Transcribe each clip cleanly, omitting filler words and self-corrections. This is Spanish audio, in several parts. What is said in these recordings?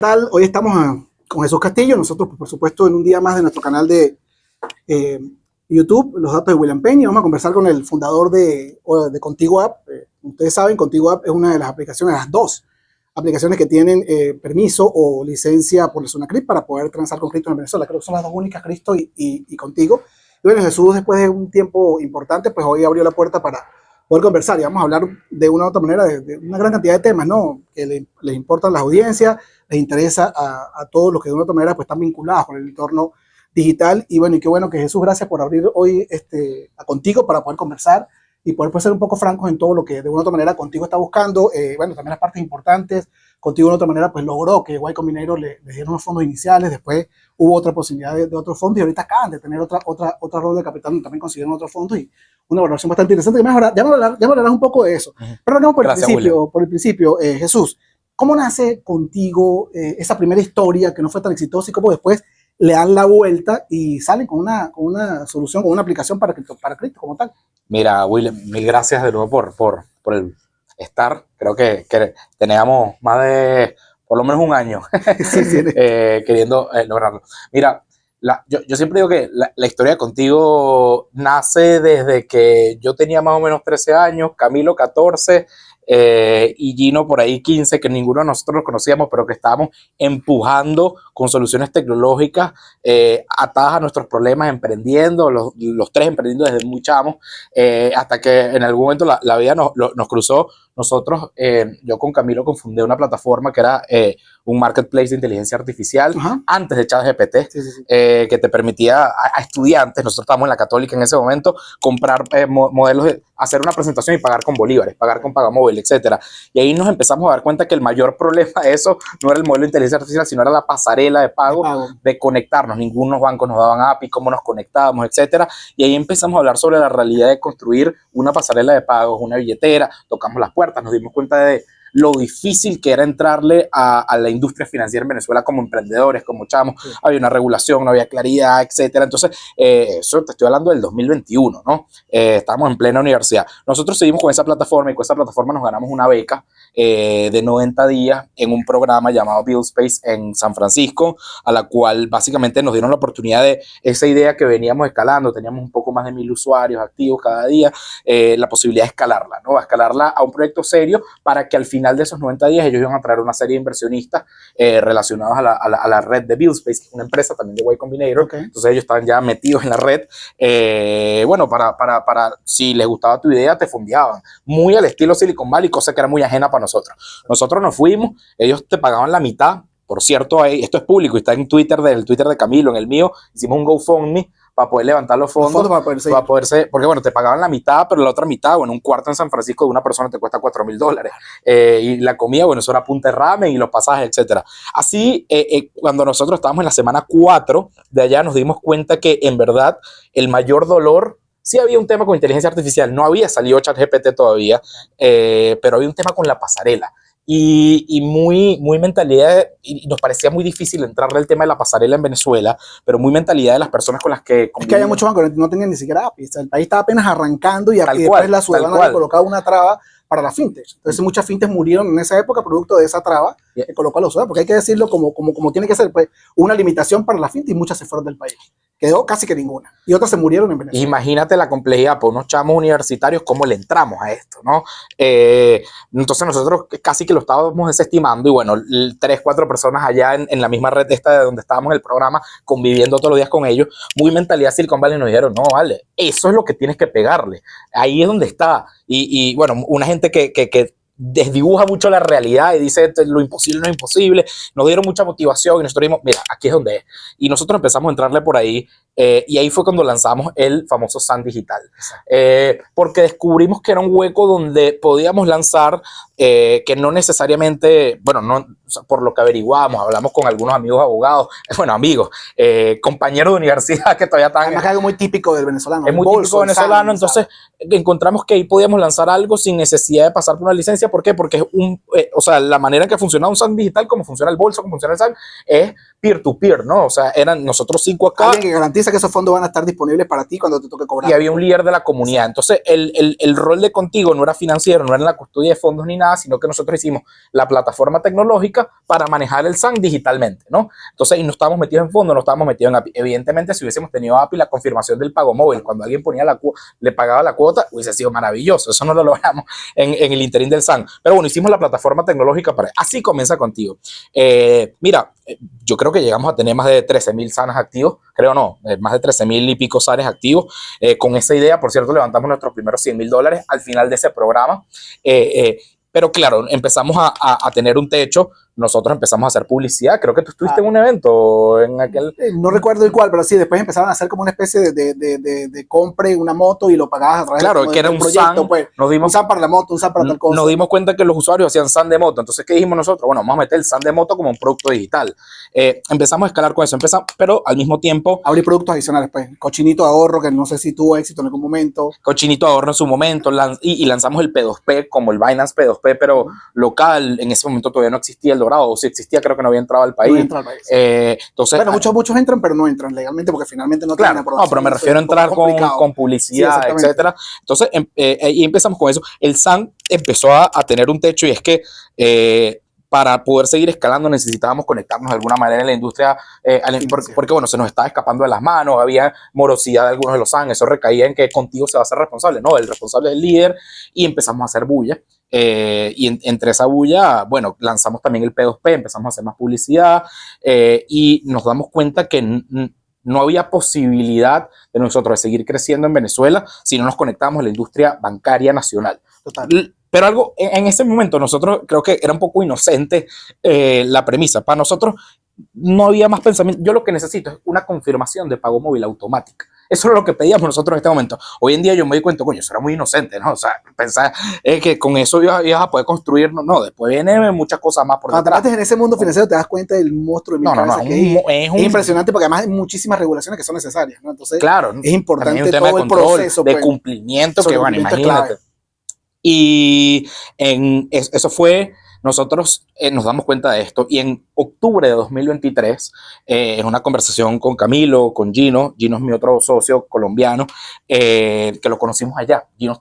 tal? Hoy estamos con Jesús Castillo, nosotros por supuesto en un día más de nuestro canal de YouTube, Los Datos de William Penny. Vamos a conversar con el fundador de Contigo App. Ustedes saben, Contigo App es una de las aplicaciones, las dos aplicaciones que tienen permiso o licencia por la SUNACRIP para poder transar con cripto en Venezuela. Creo que son las dos únicas, Cristo y Contigo. Y bueno, Jesús, después de un tiempo importante, pues hoy abrió la puerta para poder conversar y vamos a hablar de una u otra manera de una gran cantidad de temas, ¿no? Que les importan a las audiencias, les interesa a todos los que de una u otra manera pues están vinculados con el entorno digital. Y bueno, y qué bueno que Jesús, gracias por abrir hoy a Contigo para poder conversar y poder pues, ser un poco francos en todo lo que de una u otra manera Contigo está buscando. Bueno, también las partes importantes. Contigo de una u otra manera pues logró que Y Combinator le dieron unos fondos iniciales, después hubo otra posibilidad de otros fondos y ahorita acaban de tener otra ronda de capital donde también consiguieron otros fondos y una valoración bastante interesante. Ya me hablarás un poco de eso. Pero vamos por el principio, Jesús. ¿Cómo nace Contigo esa primera historia que no fue tan exitosa y cómo después le dan la vuelta y salen con una solución, con una aplicación para cripto como tal? Mira, William, mil gracias de nuevo por el estar. Creo que teníamos más de por lo menos un año queriendo lograrlo. Mira, yo siempre digo que la historia Contigo nace desde que yo tenía más o menos 13 años, Camilo 14 y Gino por ahí 15, que ninguno de nosotros los conocíamos, pero que estábamos empujando con soluciones tecnológicas atadas a nuestros problemas, emprendiendo, los tres emprendiendo desde muy chamos, hasta que en algún momento la vida nos cruzó. Nosotros, yo con Camilo confundí una plataforma que era un marketplace de inteligencia artificial antes de ChatGPT, que te permitía a estudiantes, nosotros estábamos en la Católica en ese momento, comprar modelos, hacer una presentación y pagar con bolívares, pagar con pagamóvil, etcétera. Y ahí nos empezamos a dar cuenta que el mayor problema de eso no era el modelo de inteligencia artificial, sino era la pasarela de pago, de conectarnos. Ningunos bancos nos daban API, cómo nos conectábamos, etcétera. Y ahí empezamos a hablar sobre la realidad de construir una pasarela de pagos, una billetera, tocamos las puertas, nos dimos cuenta de lo difícil que era entrarle a la industria financiera en Venezuela como emprendedores, como chamos. Había una regulación, no había claridad, etcétera. Entonces, eso te estoy hablando del 2021, ¿no? Estábamos en plena universidad. Nosotros seguimos con esa plataforma y con esa plataforma nos ganamos una beca de 90 días en un programa llamado BuildSpace en San Francisco, a la cual básicamente nos dieron la oportunidad de esa idea que veníamos escalando. Teníamos un poco más de 1000 usuarios activos cada día, la posibilidad de escalarla, ¿no? Escalarla a un proyecto serio para que al final de esos 90 días ellos iban a traer una serie de inversionistas relacionados a la red de BuildSpace, que es una empresa también de Y Combinator. Entonces ellos estaban ya metidos en la red. Bueno, para si les gustaba tu idea, te fondeaban. Muy al estilo Silicon Valley, cosa que era muy ajena para nosotros. Nosotros nos fuimos, ellos te pagaban la mitad. Por cierto, esto es público y está en Twitter, del Twitter de Camilo, en el mío. Hicimos un GoFundMe para poder levantar los fondos para poder ser, porque bueno, te pagaban la mitad, pero la otra mitad, bueno, un cuarto en San Francisco de una persona te cuesta $4,000. Y la comida, bueno, eso era punta de ramen y los pasajes, etcétera. Así, cuando nosotros estábamos en la semana 4 de allá, nos dimos cuenta que en verdad el mayor dolor, sí había un tema con inteligencia artificial, no había salido ChatGPT todavía, pero había un tema con la pasarela. Y muy mentalidad, y nos parecía muy difícil entrarle al tema de la pasarela en Venezuela, pero muy mentalidad de las personas con las que convivimos. Es que había muchos bancos que no tenían ni siquiera API, el país estaba apenas arrancando y después la ciudadana había colocado una traba para las fintech. Entonces muchas fintech murieron en esa época producto de esa traba que colocó a los ciudadanos, porque hay que decirlo como tiene que ser, pues, una limitación para las fintech y muchas se fueron del país. Quedó casi que ninguna. Y otras se murieron en Venezuela. Imagínate la complejidad, por unos chamos universitarios, cómo le entramos a esto, ¿no? Entonces nosotros casi que lo estábamos desestimando y bueno, 3, 4 personas allá en la misma red esta de donde estábamos en el programa, conviviendo todos los días con ellos, muy mentalidad Silicon Valley, nos dijeron, no, vale, eso es lo que tienes que pegarle. Ahí es donde está. Y bueno, una gente que desdibuja mucho la realidad y dice lo imposible no es imposible, nos dieron mucha motivación y nosotros dijimos, mira, aquí es donde es. Y nosotros empezamos a entrarle por ahí y ahí fue cuando lanzamos el famoso SAN digital. Porque descubrimos que era un hueco donde podíamos lanzar que no necesariamente, bueno, no, por lo que averiguamos, hablamos con algunos amigos abogados, bueno, amigos, compañeros de universidad que todavía están... Además, es algo muy típico del venezolano. Es muy típico venezolano, entonces encontramos que ahí podíamos lanzar algo sin necesidad de pasar por una licencia. ¿Por qué? Porque es o sea, la manera en que funciona un SAN digital, como funciona el bolso, como funciona el SAN, es peer-to-peer, ¿no? O sea, eran nosotros 5 acá. Alguien que garantiza garantiza que esos fondos van a estar disponibles para ti cuando te toque cobrar. Y había un líder de la comunidad. Entonces, el rol de Contigo no era financiero, no era en la custodia de fondos ni nada, sino que nosotros hicimos la plataforma tecnológica para manejar el SAN digitalmente, ¿no? Entonces, y no estábamos metidos en fondos, no estábamos metidos en API. Evidentemente, si hubiésemos tenido API, la confirmación del pago móvil, cuando alguien ponía le pagaba la cuota, hubiese sido maravilloso. Eso no lo logramos en el interín del SAN. Pero bueno, hicimos la plataforma tecnológica para... Así comienza Contigo. Mira, yo creo que llegamos a tener más de 13,000 SANs activos, creo no, más de 13,000 y pico SANs activos. Con esa idea, por cierto, levantamos nuestros primeros $100,000 al final de ese programa. Pero claro, empezamos a tener un techo, nosotros empezamos a hacer publicidad. Creo que tú estuviste en un evento en aquel... No recuerdo el cual, pero sí, después empezaron a hacer como una especie de compre una moto y lo pagabas a través claro, que era un proyecto, SAN, pues, un SAN para la moto, un SAN para tal cosa. Nos dimos cuenta que los usuarios hacían SAN de moto. Entonces, ¿qué dijimos nosotros? Bueno, vamos a meter el SAN de moto como un producto digital. Empezamos a escalar con eso, pero al mismo tiempo... Abrir productos adicionales, pues. Cochinito de ahorro, que no sé si tuvo éxito en algún momento. Cochinito de ahorro en su momento, y lanzamos el P2P como el Binance P2P, pero local. En ese momento todavía no existía el Dorado, o si existía, creo que no había entrado al país. No entra al país. Entonces, bueno, muchos entran, pero no entran legalmente porque finalmente no claro, tienen aprobación. No, pero me refiero a entrar con publicidad, sí, etcétera. Entonces, y empezamos con eso. El SAN empezó a tener un techo, y es que para poder seguir escalando necesitábamos conectarnos de alguna manera en la industria, porque bueno, se nos estaba escapando de las manos, había morosidad de algunos de los SAN, eso recaía en que Contigo se va a hacer responsable, no, el responsable es el líder, y empezamos a hacer bulla. Y entre esa bulla, bueno, lanzamos también el P2P, empezamos a hacer más publicidad, y nos damos cuenta que no había posibilidad de nosotros de seguir creciendo en Venezuela si no nos conectamos a la industria bancaria nacional. Total. Pero algo, en ese momento nosotros creo que era un poco inocente la premisa. Para nosotros no había más pensamiento. Yo lo que necesito es una confirmación de pago móvil automática. Eso es lo que pedíamos nosotros en este momento. Hoy en día yo me di cuenta, coño, eso era muy inocente, ¿no? O sea, pensar que con eso ibas a poder construir, no, después vienen muchas cosas más por detrás. Cuando te metes en ese mundo financiero te das cuenta del monstruo de es impresionante, porque además hay muchísimas regulaciones que son necesarias, ¿no? Entonces, claro, es importante un tema todo de control, el proceso. De pues, cumplimiento, que bueno, imagínate. Y eso fue, nosotros nos damos cuenta de esto, y en octubre de 2023, en una conversación con Camilo, con Gino es mi otro socio colombiano, que lo conocimos allá. Gino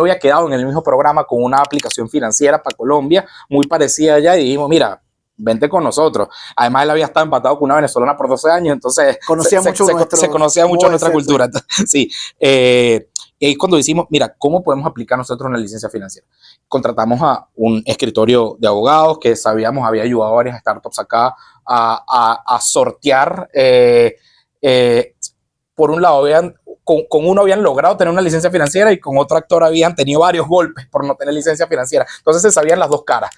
había quedado en el mismo programa con una aplicación financiera para Colombia, muy parecida allá, y dijimos, mira, vente con nosotros. Además, él había estado empatado con una venezolana por 12 años, entonces se conocía mucho nuestra cultura. Sí. Y ahí cuando decimos, mira, ¿cómo podemos aplicar nosotros una licencia financiera? Contratamos a un escritorio de abogados que sabíamos había ayudado a varias startups acá a sortear. Por un lado, con uno habían logrado tener una licencia financiera, y con otro actor habían tenido varios golpes por no tener licencia financiera. Entonces se sabían las dos caras.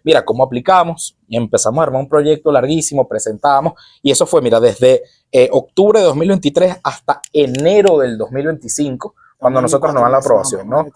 Mira, ¿cómo aplicamos? Y empezamos a armar un proyecto larguísimo, presentamos, y eso fue, mira, desde octubre de 2023 hasta enero del 2025, cuando nosotros nos dan la aprobación, ¿no?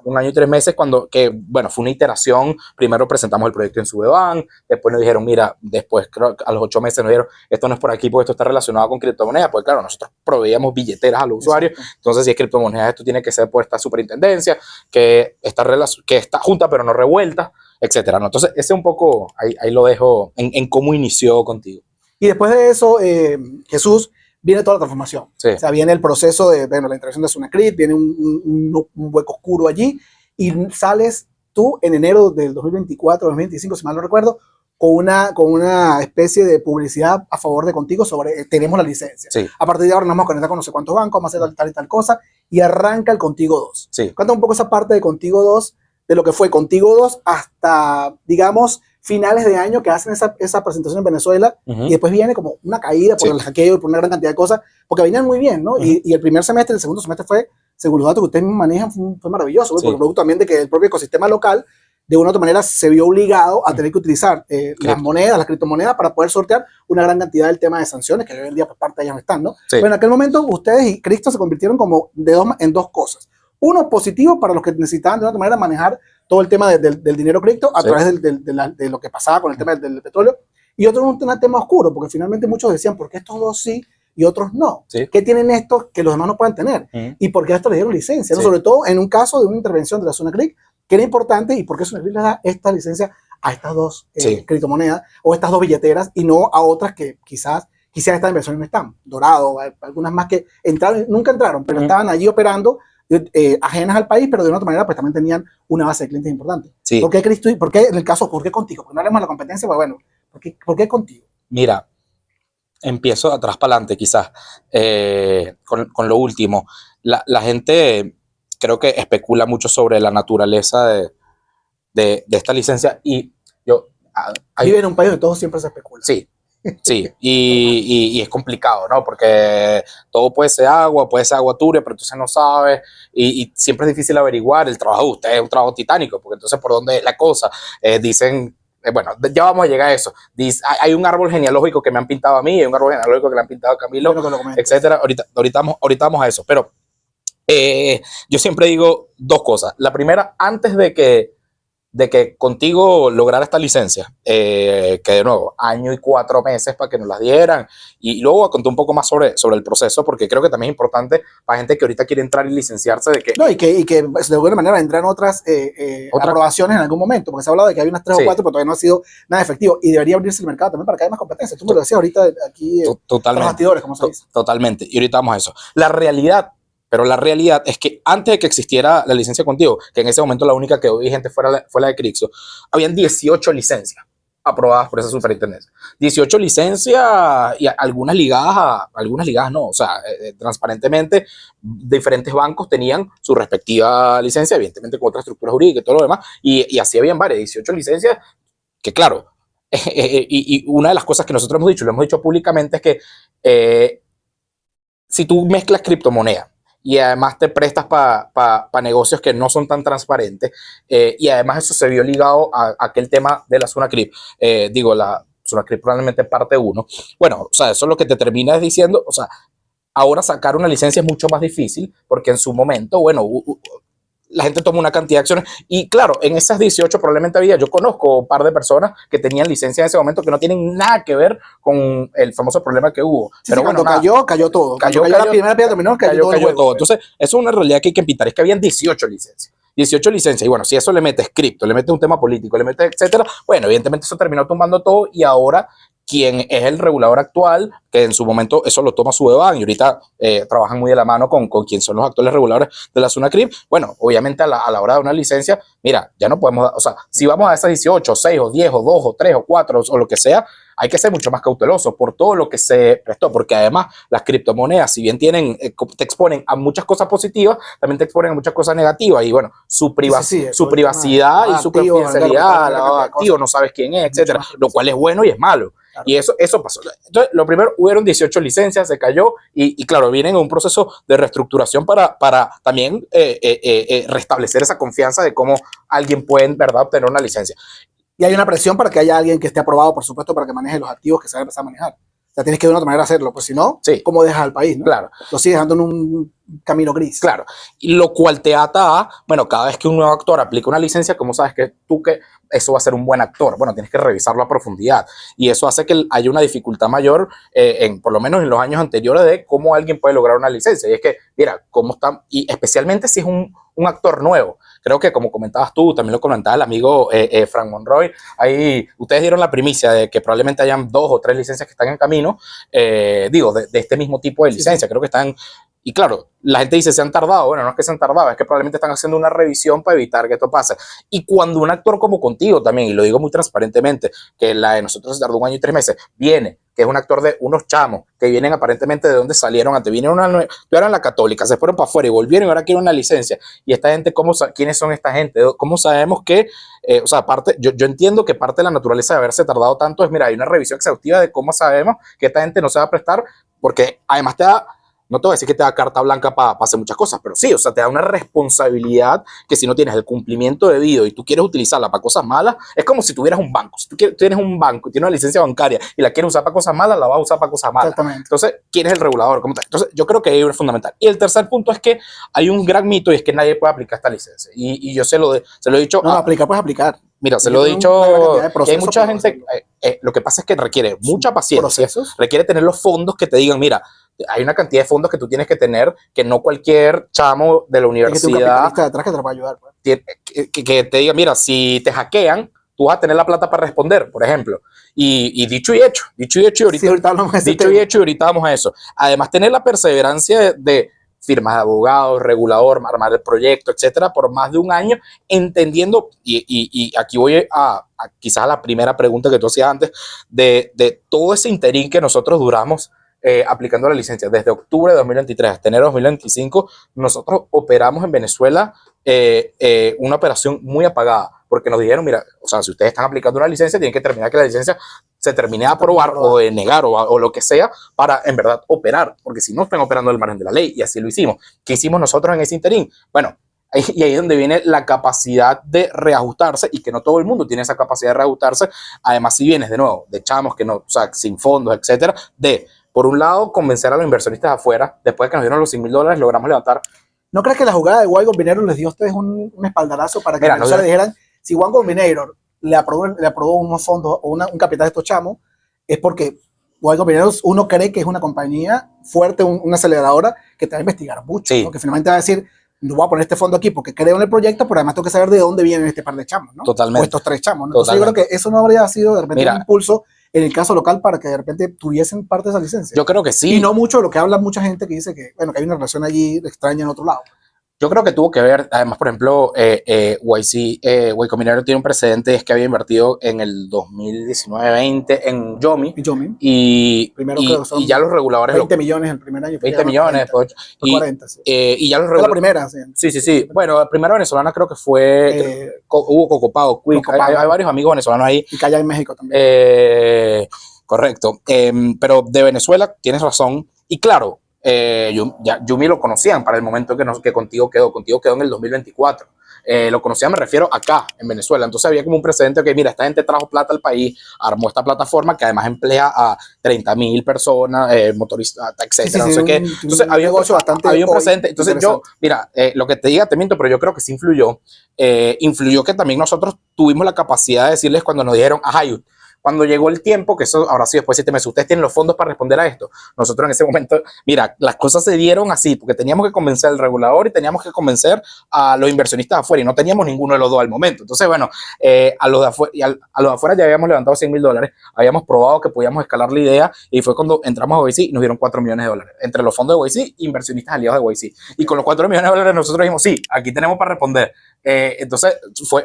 Un año y 3 meses, bueno, fue una iteración. Primero presentamos el proyecto en Subeban, después nos dijeron, mira, después creo que a los 8 meses nos dijeron, esto no es por aquí porque esto está relacionado con criptomonedas, pues claro, nosotros proveíamos billeteras a los usuarios. Entonces, si es criptomonedas, esto tiene que ser por esta superintendencia, que está junta pero no revuelta, etcétera, ¿no? Entonces, ese un poco, ahí lo dejo en cómo inició Contigo. Y después de eso, Jesús, viene toda la transformación. Sí. O sea, viene el proceso de la integración de Sunacrit, viene un hueco oscuro allí, y sales tú en enero del 2024, 2025, si mal no recuerdo, con una especie de publicidad a favor de Contigo sobre tenemos la licencia. Sí. A partir de ahora nos vamos a conectar con no sé cuántos bancos, vamos a hacer tal y tal cosa, y arranca el Contigo 2. Sí. Cuenta un poco esa parte de Contigo 2, de lo que fue Contigo 2 hasta, digamos, finales de año, que hacen esa presentación en Venezuela, y después viene como una caída por el hackeo y por una gran cantidad de cosas, porque venían muy bien, ¿no? Y el primer semestre, el segundo semestre fue, según los datos que ustedes manejan, fue maravilloso, porque producto también de que el propio ecosistema local, de una u otra manera, se vio obligado a tener que utilizar las monedas, las criptomonedas, para poder sortear una gran cantidad del tema de sanciones, que hoy en día por parte de ellas no están, ¿no? Sí. Pero en aquel momento, ustedes y Cristo se convirtieron como en dos cosas. Uno, positivo para los que necesitaban de una manera manejar todo el tema del dinero cripto a través de lo que pasaba con el tema del petróleo. Y otro, un tema oscuro, porque finalmente muchos decían, ¿por qué estos dos sí y otros no? Sí. ¿Qué tienen estos que los demás no pueden tener? ¿Y por qué a estos le dieron licencia? ¿No? Sobre todo en un caso de una intervención de la Sunacrit, que era importante, y por qué Sunacrit le da esta licencia a estas dos criptomonedas o estas dos billeteras, y no a otras que quizás quizás estas inversiones no están. Dorado, algunas más que entraron, nunca entraron, pero estaban allí operando ajenas al país, pero de una otra manera pues también tenían una base de clientes importante. Sí. ¿Por qué crees tú? ¿Por qué en el caso, por qué contigo? Porque no hablemos de la competencia, pues bueno, ¿por qué contigo? Mira, empiezo atrás para adelante quizás con lo último. La gente creo que especula mucho sobre la naturaleza de esta licencia y yo... Vive en un país donde todo siempre se especula. Sí, sí, y es complicado, ¿no? Porque todo puede ser agua turbia, pero entonces no sabes, y siempre es difícil averiguar. El trabajo de usted es un trabajo titánico, porque entonces por dónde es la cosa. Dicen, bueno, ya vamos a llegar a eso. Hay un árbol genealógico que me han pintado a mí, hay un árbol genealógico que le han pintado a Camilo, etcétera. Ahorita vamos a eso, pero yo siempre digo dos cosas. La primera, antes de que contigo lograr esta licencia, que de nuevo, 1 año y 4 meses para que nos las dieran, y luego voy a contar un poco más sobre el proceso, porque creo que también es importante para gente que ahorita quiere entrar y licenciarse. No, y que de alguna manera vendrán otras aprobaciones en algún momento, porque se ha hablado de que hay unas 3 o 4, pero todavía no ha sido nada efectivo, y debería abrirse el mercado también para que haya más competencia. Tú me lo decías ahorita aquí, los bastidores, como se dice. Totalmente, y ahorita vamos a eso. Pero la realidad es que antes de que existiera la licencia contigo, que en ese momento la única que vigente fue la de Crixo, habían 18 licencias aprobadas por esa superintendencia. 18 licencias y algunas ligadas no, o sea, transparentemente diferentes bancos tenían su respectiva licencia, evidentemente con otra estructura jurídica y todo lo demás, y así habían varias, 18 licencias que claro, y una de las cosas que nosotros hemos dicho, lo hemos dicho públicamente, es que si tú mezclas criptomonedas y además te prestas para negocios que no son tan transparentes, y además eso se vio ligado a aquel tema de la Sunacrip, la Sunacrip probablemente parte 1, bueno, o sea, eso es lo que te termina diciendo, o sea, ahora sacar una licencia es mucho más difícil, porque en su momento, bueno, la gente toma una cantidad de acciones y claro, en esas 18 probablemente yo conozco un par de personas que tenían licencia en ese momento que no tienen nada que ver con el famoso problema que hubo. Sí, pero bueno, cayó todo. Cayó la primera piedra dominó, cayó todo. Entonces, eso es una realidad que hay que pintar, es que habían 18 licencias. 18 licencias, y bueno, si eso le metes cripto, le metes un tema político, le metes etcétera, bueno, evidentemente eso terminó tumbando todo y ahora quien es el regulador actual, que en su momento eso lo toma Sudeban y ahorita trabajan muy de la mano con quien son los actuales reguladores de la Sunacrip. Bueno, obviamente a la hora de una licencia, mira, ya no podemos, o sea, si vamos a esas 18, 6 o 10 o 2 o 3 o 4 o lo que sea, hay que ser mucho más cauteloso por todo lo que se prestó, porque además las criptomonedas, si bien te exponen a muchas cosas positivas, también te exponen a muchas cosas negativas y bueno, su privacidad y su confidencialidad, activo, no sabes quién es, etcétera, lo cual es bueno y es malo. Claro. Y eso pasó. Entonces, lo primero, hubieron 18 licencias, se cayó y claro, vienen en un proceso de reestructuración para también restablecer esa confianza de cómo alguien puede en verdad obtener una licencia. Y hay una presión para que haya alguien que esté aprobado, por supuesto, para que maneje los activos que se van a empezar a manejar. O sea, tienes que de una otra manera hacerlo, pues si no, sí. ¿Cómo dejas al país? ¿No? Claro. Lo sigues dejando en un camino gris. Claro. Y lo cual te ata a, bueno, cada vez que un nuevo actor aplica una licencia, ¿cómo sabes que eso va a ser un buen actor? Bueno, tienes que revisarlo a profundidad. Y eso hace que haya una dificultad mayor, por lo menos en los años anteriores, de cómo alguien puede lograr una licencia. Y es que, mira, cómo están, y especialmente si es un actor nuevo. Creo que como comentabas tú, también lo comentaba el amigo Frank Monroy, ahí ustedes dieron la primicia de que probablemente hayan 2 o 3 licencias que están en camino, de este mismo tipo de licencia. Sí. Creo que están, y claro, la gente dice, se han tardado. Bueno, no es que se han tardado, es que probablemente están haciendo una revisión para evitar que esto pase. Y cuando un actor como contigo también, y lo digo muy transparentemente, que la de nosotros se tardó 1 año y 3 meses, viene, que es un actor de unos chamos que vienen aparentemente de donde salieron antes, estudiaron en la Católica, se fueron para afuera y volvieron y ahora quieren una licencia. Y esta gente, ¿quiénes son esta gente? ¿Cómo sabemos que, o sea, aparte, yo entiendo que parte de la naturaleza de haberse tardado tanto es, mira, hay una revisión exhaustiva de cómo sabemos que esta gente no se va a prestar, porque además te da, no te voy a decir que te da carta blanca para hacer muchas cosas, pero sí, o sea, te da una responsabilidad que si no tienes el cumplimiento debido y tú quieres utilizarla para cosas malas, es como si tuvieras un banco. Si tú tienes un banco y tienes una licencia bancaria y la quieres usar para cosas malas, la vas a usar para cosas malas. Exactamente. Entonces, ¿quién es el regulador? ¿Cómo tal? Entonces, yo creo que ahí es fundamental. Y el tercer punto es que hay un gran mito y es que nadie puede aplicar esta licencia. Y yo se lo he dicho. No, aplicar, puedes aplicar. Mira, se lo he dicho, que hay mucha gente, lo que pasa es que requiere mucha paciencia, requiere tener los fondos que te digan, mira, hay una cantidad de fondos que tú tienes que tener, que no cualquier chamo de la universidad detrás que te va a ayudar, pues. que te diga, mira, si te hackean, tú vas a tener la plata para responder, por ejemplo. Y dicho y hecho, ahorita vamos a eso. Además, tener la perseverancia de firmas de abogados, regulador, armar el proyecto, etcétera, por más de un año, entendiendo, y aquí voy a quizás a la primera pregunta que tú hacías antes, de todo ese interín que nosotros duramos aplicando la licencia. Desde octubre de 2023 hasta enero de 2025, nosotros operamos en Venezuela una operación muy apagada, porque nos dijeron, mira, o sea, si ustedes están aplicando una licencia, tienen que terminar que la licencia se termine de aprobar o de negar o lo que sea para en verdad operar, porque si no están operando al margen de la ley, y así lo hicimos. ¿Qué hicimos nosotros en ese interín? Bueno, y ahí es donde viene la capacidad de reajustarse, y que no todo el mundo tiene esa capacidad de reajustarse. Además, si vienes de nuevo de chamos que no, o sea, sin fondos, etcétera, por un lado, convencer a los inversionistas afuera. Después de que nos dieron los $100,000, logramos levantar. ¿No crees que la jugada de One Combinator les dio a ustedes un espaldarazo para que le dijeran, si One Combinator le aprobó unos fondos o un capital de estos chamos, es porque One Combinator uno cree que es una compañía fuerte, una aceleradora que te va a investigar mucho, sí, ¿no? Que finalmente va a decir, no voy a poner este fondo aquí porque creo en el proyecto, pero además tengo que saber de dónde vienen este par de chamos, ¿no? Totalmente. O estos 3 chamos, ¿no? Entonces yo creo que eso no habría sido de repente un impulso en el caso local para que de repente tuviesen parte de esa licencia. Yo creo que sí. Y no mucho de lo que habla mucha gente que dice que, bueno, que hay una relación allí extraña en otro lado. Yo creo que tuvo que ver, además, por ejemplo, Y Combinator tiene un precedente, es que había invertido en el 2019-20 en Yomi. Y ya los reguladores... 20 millones el primer año. 20 millones, después... 40, sí. Y ya los reguladores... la primera, sí. Sí. Bueno, la primera venezolana creo que fue... hubo Cocopago, Quick, hay varios amigos venezolanos ahí. Y que allá en México también. Correcto. Pero de Venezuela tienes razón. Y claro... Yumi lo conocían para el momento que Contigo quedó en el 2024. Lo conocían, me refiero acá, en Venezuela. Entonces había como un precedente que, mira, esta gente trajo plata al país, armó esta plataforma que además emplea a 30,000 personas, motoristas, etcétera, no sé qué. Entonces había un precedente. Entonces yo, mira, lo que te diga te miento, pero yo creo que sí influyó. Influyó que también nosotros tuvimos la capacidad de decirles cuando nos dijeron, ajá, cuando llegó el tiempo, que eso ahora sí, después de 7 meses, ustedes tienen los fondos para responder a esto. Nosotros en ese momento, mira, las cosas se dieron así, porque teníamos que convencer al regulador y teníamos que convencer a los inversionistas afuera, y no teníamos ninguno de los dos al momento. Entonces, bueno, a los de afuera ya habíamos levantado $100,000, habíamos probado que podíamos escalar la idea, y fue cuando entramos a YC y nos dieron $4 millones, entre los fondos de YC, inversionistas aliados de YC. Y con los $4 millones nosotros dijimos, sí, aquí tenemos para responder. Entonces,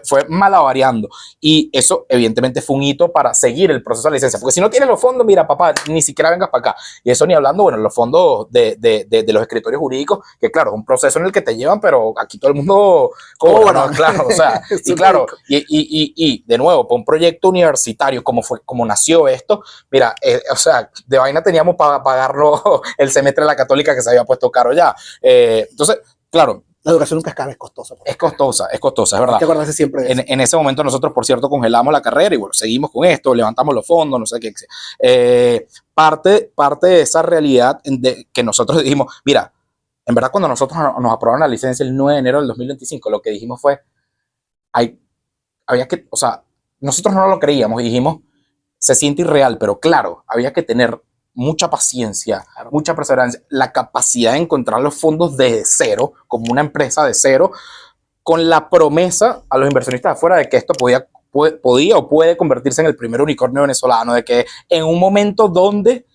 fue malavariando. Y eso, evidentemente, fue un hito para seguir el proceso de licencia, porque si no tienes los fondos, mira, papá, ni siquiera vengas para acá. Y eso ni hablando, bueno, los fondos de los escritorios jurídicos, que claro, es un proceso en el que te llevan, pero aquí todo el mundo cobra, ¿no? Claro, o sea, y claro, y de nuevo, para un proyecto universitario, como nació esto, mira, o sea, de vaina teníamos para pagarlo el semestre de la Católica, que se había puesto caro ya. Entonces, claro, la duración nunca es cara, es costosa. Es costosa, es verdad. Hay que acordarse siempre de eso. En ese momento nosotros, por cierto, congelamos la carrera y bueno, seguimos con esto, levantamos los fondos, no sé qué. Parte de esa realidad que nosotros dijimos, mira, en verdad cuando nosotros nos aprobaron la licencia el 9 de enero del 2025, lo que dijimos fue, había que, o sea, nosotros no lo creíamos y dijimos, se siente irreal, pero claro, había que tener mucha paciencia, mucha perseverancia, la capacidad de encontrar los fondos desde cero, como una empresa de cero, con la promesa a los inversionistas de afuera de que esto podía o puede convertirse en el primer unicornio venezolano, de que en un momento donde,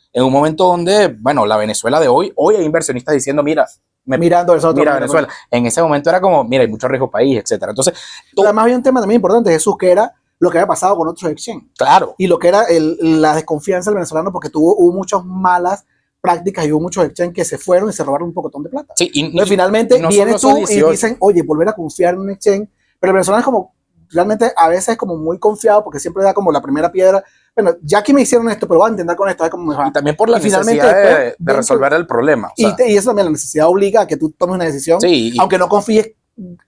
bueno, la Venezuela de hoy hay inversionistas diciendo, mira, mirando Venezuela. En ese momento era como, mira, hay mucho riesgo país, etcétera. Entonces, además había un tema también importante, Jesús, que era lo que había pasado con otros exchange. Claro. Y lo que era la desconfianza del venezolano, porque hubo muchas malas prácticas y hubo muchos exchange que se fueron y se robaron un pocotón de plata. Sí, y finalmente vienes tú y dicen, oye, volver a confiar en un exchange, pero el venezolano es como, realmente a veces es como muy confiado porque siempre da como la primera piedra. Bueno, ya que me hicieron esto, pero voy a intentar con esto, a ver cómo me va. Y también por la necesidad de resolver el problema. O sea, y eso también, la necesidad obliga a que tú tomes una decisión, aunque no confíes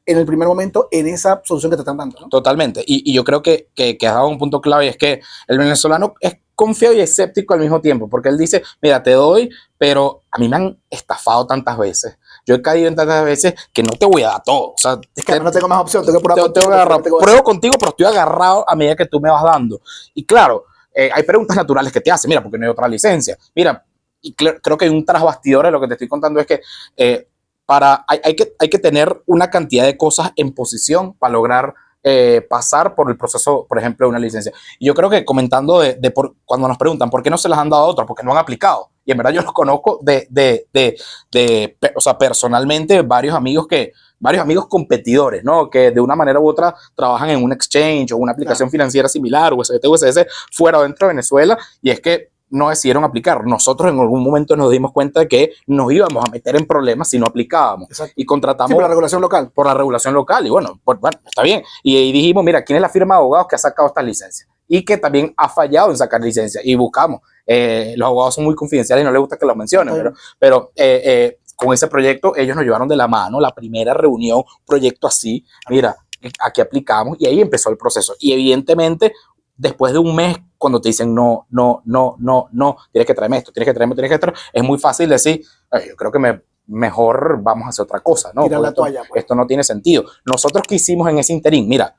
en el primer momento en esa solución que te están dando, ¿no? Totalmente. Y yo creo que has dado un punto clave, y es que el venezolano es confiado y escéptico al mismo tiempo, porque él dice, mira, te doy, pero a mí me han estafado tantas veces. Yo he caído en tantas veces que no te voy a dar todo. O sea, es que no tengo más opción, tengo que pruebo contigo, pero estoy agarrado a medida que tú me vas dando. Y claro, hay preguntas naturales que te hacen, mira, porque no hay otra licencia. Mira, y creo que hay un tras bastidores, lo que te estoy contando es que hay que tener una cantidad de cosas en posición para lograr pasar por el proceso, por ejemplo, de una licencia. Y yo creo que comentando cuando nos preguntan por qué no se las han dado a otros, porque no han aplicado. Y en verdad yo los conozco o sea, personalmente varios amigos competidores, ¿no? Que de una manera u otra trabajan en un exchange o una aplicación financiera similar, USDT, USDC, fuera o dentro de Venezuela, y es que no decidieron aplicar. Nosotros en algún momento nos dimos cuenta de que nos íbamos a meter en problemas si no aplicábamos. Exacto. Y contratamos... Sí, por la regulación local. Por la regulación local. Y bueno, está bien. Y dijimos, mira, ¿quién es la firma de abogados que ha sacado estas licencias? Y que también ha fallado en sacar licencias. Y buscamos. Los abogados son muy confidenciales y no les gusta que los mencionen. Pero con ese proyecto ellos nos llevaron de la mano. La primera reunión, proyecto así. Mira, aquí aplicamos. Y ahí empezó el proceso. Y evidentemente... Después de un mes, cuando te dicen no, tienes que traerme esto, tienes que traerme esto, es muy fácil decir, yo creo que mejor vamos a hacer otra cosa, ¿no? Tirar la toalla, pues. Esto no tiene sentido. Nosotros, ¿qué hicimos en ese interín? Mira,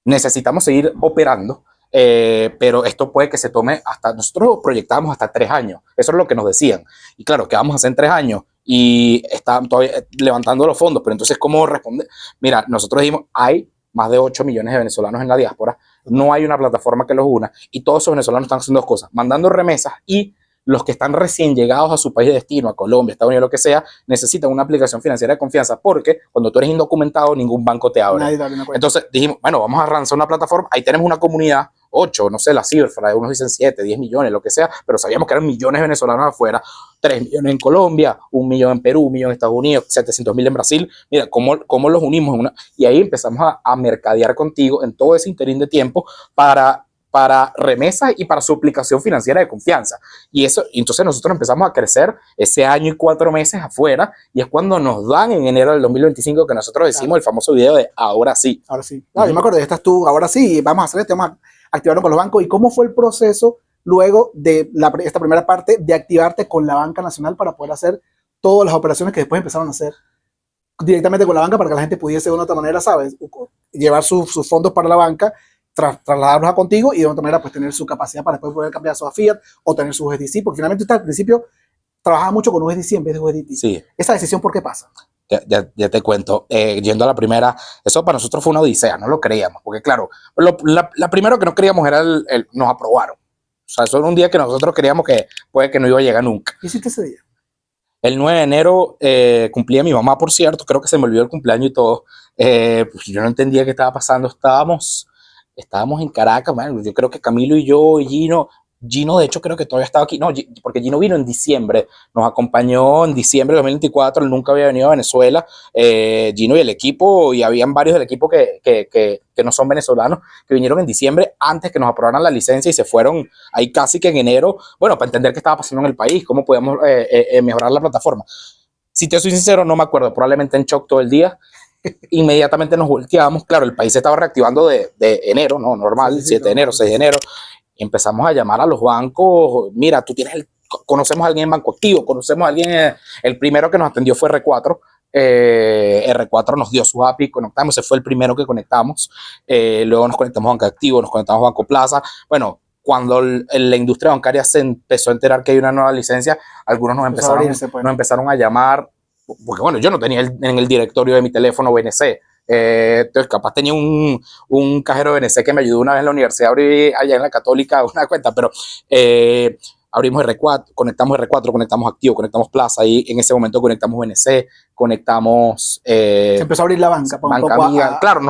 necesitamos seguir operando, pero esto puede que se tome nosotros proyectábamos hasta 3 años. Eso es lo que nos decían. Y claro, ¿qué vamos a hacer en 3 años? Y están todavía levantando los fondos, pero entonces, ¿cómo responder? Mira, nosotros dijimos, hay más de 8 millones de venezolanos en la diáspora, no hay una plataforma que los una, y todos esos venezolanos están haciendo 2 cosas, mandando remesas, y los que están recién llegados a su país de destino, a Colombia, Estados Unidos, lo que sea, necesitan una aplicación financiera de confianza, porque cuando tú eres indocumentado, ningún banco te abre. Entonces dijimos, bueno, vamos a lanzar una plataforma, ahí tenemos una comunidad, 8, no sé la cifra, unos dicen 7, 10 millones, lo que sea, pero sabíamos que eran millones de venezolanos afuera, 3 millones en Colombia, 1 millón en Perú, 1 millón en Estados Unidos, 700,000 en Brasil. Mira, ¿cómo los unimos? Y ahí empezamos a mercadear contigo en todo ese interín de tiempo para remesas y para su aplicación financiera de confianza. Y entonces nosotros empezamos a crecer ese año y 4 meses afuera, y es cuando nos dan en enero del 2025 que nosotros decimos el famoso video de ahora sí. Ahora sí. No, yo me acuerdo, estás tú, ahora sí, vamos a hacer esto, vamos a activarnos con los bancos. ¿Y cómo fue el proceso luego de esta primera parte de activarte con la banca nacional para poder hacer todas las operaciones que después empezaron a hacer directamente con la banca para que la gente pudiese de una otra manera, ¿sabes? Llevar sus fondos para la banca, trasladarlos a contigo y de otra manera pues tener su capacidad para después poder cambiar eso a Fiat o tener su USDC, porque finalmente usted al principio trabajaba mucho con USDC en vez de USDT. Sí. ¿Esa decisión por qué pasa? Ya te cuento, yendo a la primera, eso para nosotros fue una odisea, no lo creíamos, porque claro, la primera que no creíamos era nos aprobaron. O sea, eso era un día que nosotros creíamos que puede que no iba a llegar nunca. ¿Qué hiciste ese día? El 9 de enero cumplía mi mamá, por cierto, creo que se me olvidó el cumpleaños y todo. Pues yo no entendía qué estaba pasando, estábamos en Caracas, bueno, yo creo que Camilo y yo y Gino de hecho creo que todavía estaba aquí, no, porque Gino vino en diciembre, nos acompañó en diciembre de 2024, él nunca había venido a Venezuela, Gino y el equipo, y habían varios del equipo que no son venezolanos, que vinieron en diciembre antes que nos aprobaran la licencia y se fueron ahí casi que en enero, bueno, para entender qué estaba pasando en el país, cómo podíamos mejorar la plataforma. Si te soy sincero, no me acuerdo, probablemente en shock todo el día. Inmediatamente nos volteamos, claro, el país se estaba reactivando de enero, no, normal, sí, 7 de enero, 6 de enero, y empezamos a llamar a los bancos, mira, conocemos a alguien en Banco Activo, conocemos a alguien, el primero que nos atendió fue R4, R4 nos dio su API, conectamos, ese fue el primero que conectamos, luego nos conectamos a Banco Activo, nos conectamos a Banco Plaza, bueno, cuando la industria bancaria se empezó a enterar que hay una nueva licencia, algunos nos empezaron a llamar, porque bueno, yo no tenía en el directorio de mi teléfono BNC, entonces capaz tenía un cajero de BNC que me ayudó una vez en la universidad a abrir allá en la Católica una cuenta, pero abrimos R4, conectamos Activo, conectamos Plaza, y en ese momento conectamos BNC, conectamos... se empezó a abrir la banca. Banca amiga, claro,